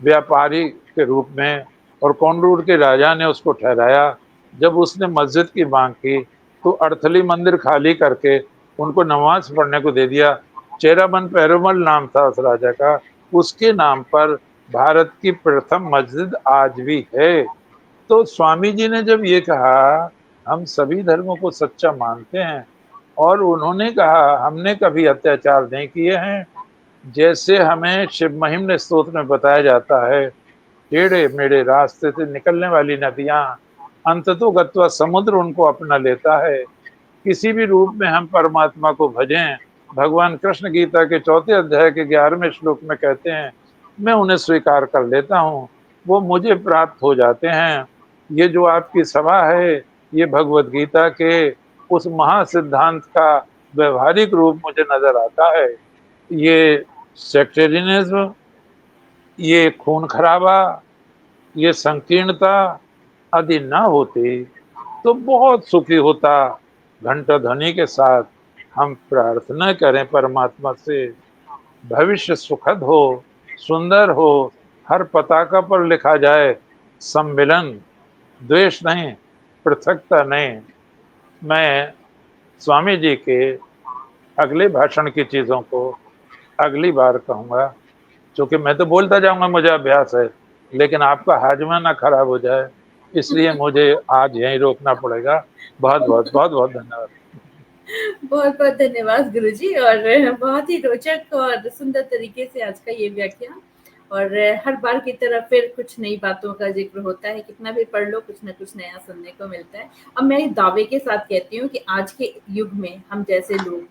Speaker 1: व्यापारी के रूप में, और कोंडूर के राजा ने उसको ठहराया। जब उसने मस्जिद की मांग की तो अर्थली मंदिर खाली करके उनको नमाज पढ़ने को दे दिया। चेराबन पेरुमल नाम था उस राजा का। उसके नाम पर भारत की प्रथम मस्जिद आज भी है। तो स्वामी जी ने जब ये कहा, हम सभी धर्मों को सच्चा मानते हैं, और उन्होंने कहा हमने कभी अत्याचार नहीं किए हैं। जैसे हमें शिव महिम स्तोत्र में बताया जाता है, टेढ़े मेढ़े रास्ते से निकलने वाली नदियां अंततो गत्वा समुद्र उनको अपना लेता है। किसी भी रूप में हम परमात्मा को भजें, भगवान कृष्ण गीता के 4 अध्याय के 11वें श्लोक में कहते हैं, मैं उन्हें स्वीकार कर लेता हूँ, वो मुझे प्राप्त हो जाते हैं। ये जो आपकी सभा है, ये भगवत गीता के उस महासिद्धांत का व्यवहारिक रूप मुझे नजर आता है। ये सेक्टेरियनिज्म, ये खून खराबा, ये संकीर्णता आदि ना होती तो बहुत सुखी होता। घंटा ध्वनि के साथ हम प्रार्थना करें परमात्मा से, भविष्य सुखद हो, सुंदर हो, हर पताका पर लिखा जाए सम्मिलन, द्वेष नहीं, पृथकता नहीं। मैं स्वामी जी के अगले भाषण की चीजों को अगली बार कहूंगा, क्योंकि मैं तो बोलता जाऊंगा, मुझे अभ्यास है, लेकिन आपका हाजमा ना खराब हो जाए, इसलिए मुझे आज यहीं रोकना पड़ेगा। बहुत बहुत बहुत बहुत धन्यवाद।
Speaker 2: बहुत-बहुत धन्यवाद गुरुजी और बहुत ही रोचक और सुंदर तरीके से आज का ये व्याख्यान और हर बार की तरह फिर कुछ नई बातों का ज़िक्र होता है, कितना भी पढ़ लो, कुछ न कुछ नया सुनने को मिलता है। अब मैं ये दावे के साथ कहती हूँ कि आज के युग में हम जैसे लोग,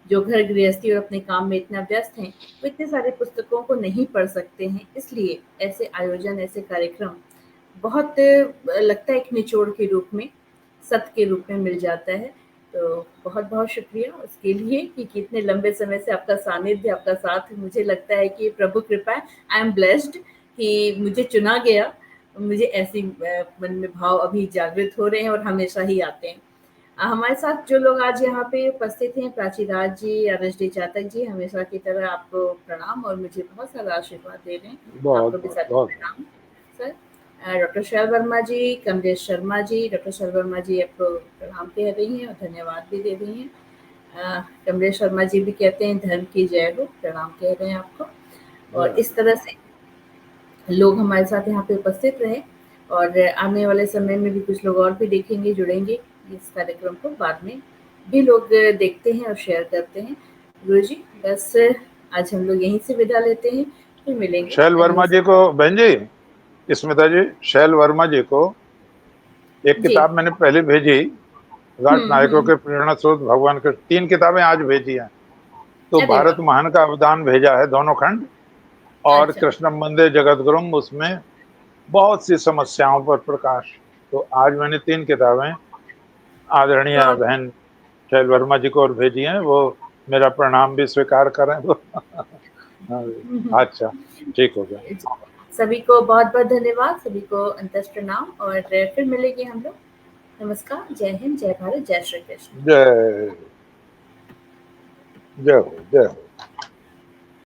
Speaker 2: जो घर गृहस्थी और अपने काम में इतना व्यस्त हैं, वो इतने सारे पुस्तकों को नहीं पढ़ सकते हैं। इसलिए ऐसे आयोजन, ऐसे कार्यक्रम बहुत लगता है एक निचोड़ के रूप में, सत्य के रूप में मिल जाता है। तो बहुत-बहुत शुक्रिया उसके लिए कि कितने लंबे समय से आपका सानिध्य, आपका साथ मुझे लगता है कि प्रभु कृपा है। आई एम ब्लेस्ड कि मुझे चुना गया। मुझे ऐसी मन में भाव अभी जागृत हो रहे हैं और हमेशा ही आते हैं। हमारे साथ जो लोग आज यहाँ पे उपस्थित हैं, प्राची राज जी, आरएसडी चातक जी, हमेशा की तरह आपको प्रणाम और मुझे बहुत सारा आशीर्वाद दे रहे हैं।
Speaker 1: बहुत
Speaker 2: आपको भी
Speaker 1: बहुत
Speaker 2: साथ
Speaker 1: बहुत
Speaker 2: प्रणाम सर। डॉक्टर शैल वर्मा जी, कमलेश शर्मा जी, डॉक्टर शैल वर्मा जी आपको प्रणाम कह रही हैं और धन्यवाद भी दे रही हैं। कमलेश शर्मा जी भी कहते हैं धर्म की जय हो, प्रणाम कह रहे हैं आपको। और इस तरह से लोग हमारे साथ यहाँ पे उपस्थित रहे और आने वाले समय में भी कुछ लोग और भी देखेंगे, जुड़ेंगे इस कार्यक्रम को, बाद में भी लोग देखते हैं और शेयर करते हैं। गुरुजी बस आज हम लोग यहीं से विदा लेते हैं, फिर मिलेंगे
Speaker 1: शैल
Speaker 2: अगले
Speaker 1: वर्मा जी को, बहन जी, स्मिता जी, शैल वर्मा जी को एक
Speaker 2: जी।
Speaker 1: किताब मैंने पहले भेजी, राष्ट्र नायकों
Speaker 2: हुँ।
Speaker 1: के प्रेरणा स्रोत भगवान कृष्ण, 3 किताबें आज भेजी हैं। तो
Speaker 2: अरे
Speaker 1: भारत
Speaker 2: वाह!
Speaker 1: महान का अवदान भेजा है, दोनों खंड, और
Speaker 2: अच्छा।
Speaker 1: कृष्णम वंदे जगद्गुरुम, उसमें बहुत सी समस्याओं पर प्रकाश। तो आज मैंने 3 किताबें आदरणीय
Speaker 2: बहुत
Speaker 1: बहन शैल वर्मा जी को और भेजी हैं, वो मेरा प्रणाम भी स्वीकार करें तो
Speaker 2: हुँ, हुँ।
Speaker 1: अच्छा, ठीक हो गया।
Speaker 2: सभी को बहुत-बहुत धन्यवाद, सभी को अंतस प्रणाम और फिर मिलेंगे हम लोग। नमस्कार, जय हिंद, जय भारत, जय श्री कृष्ण।
Speaker 1: जय जय हो, जय हो।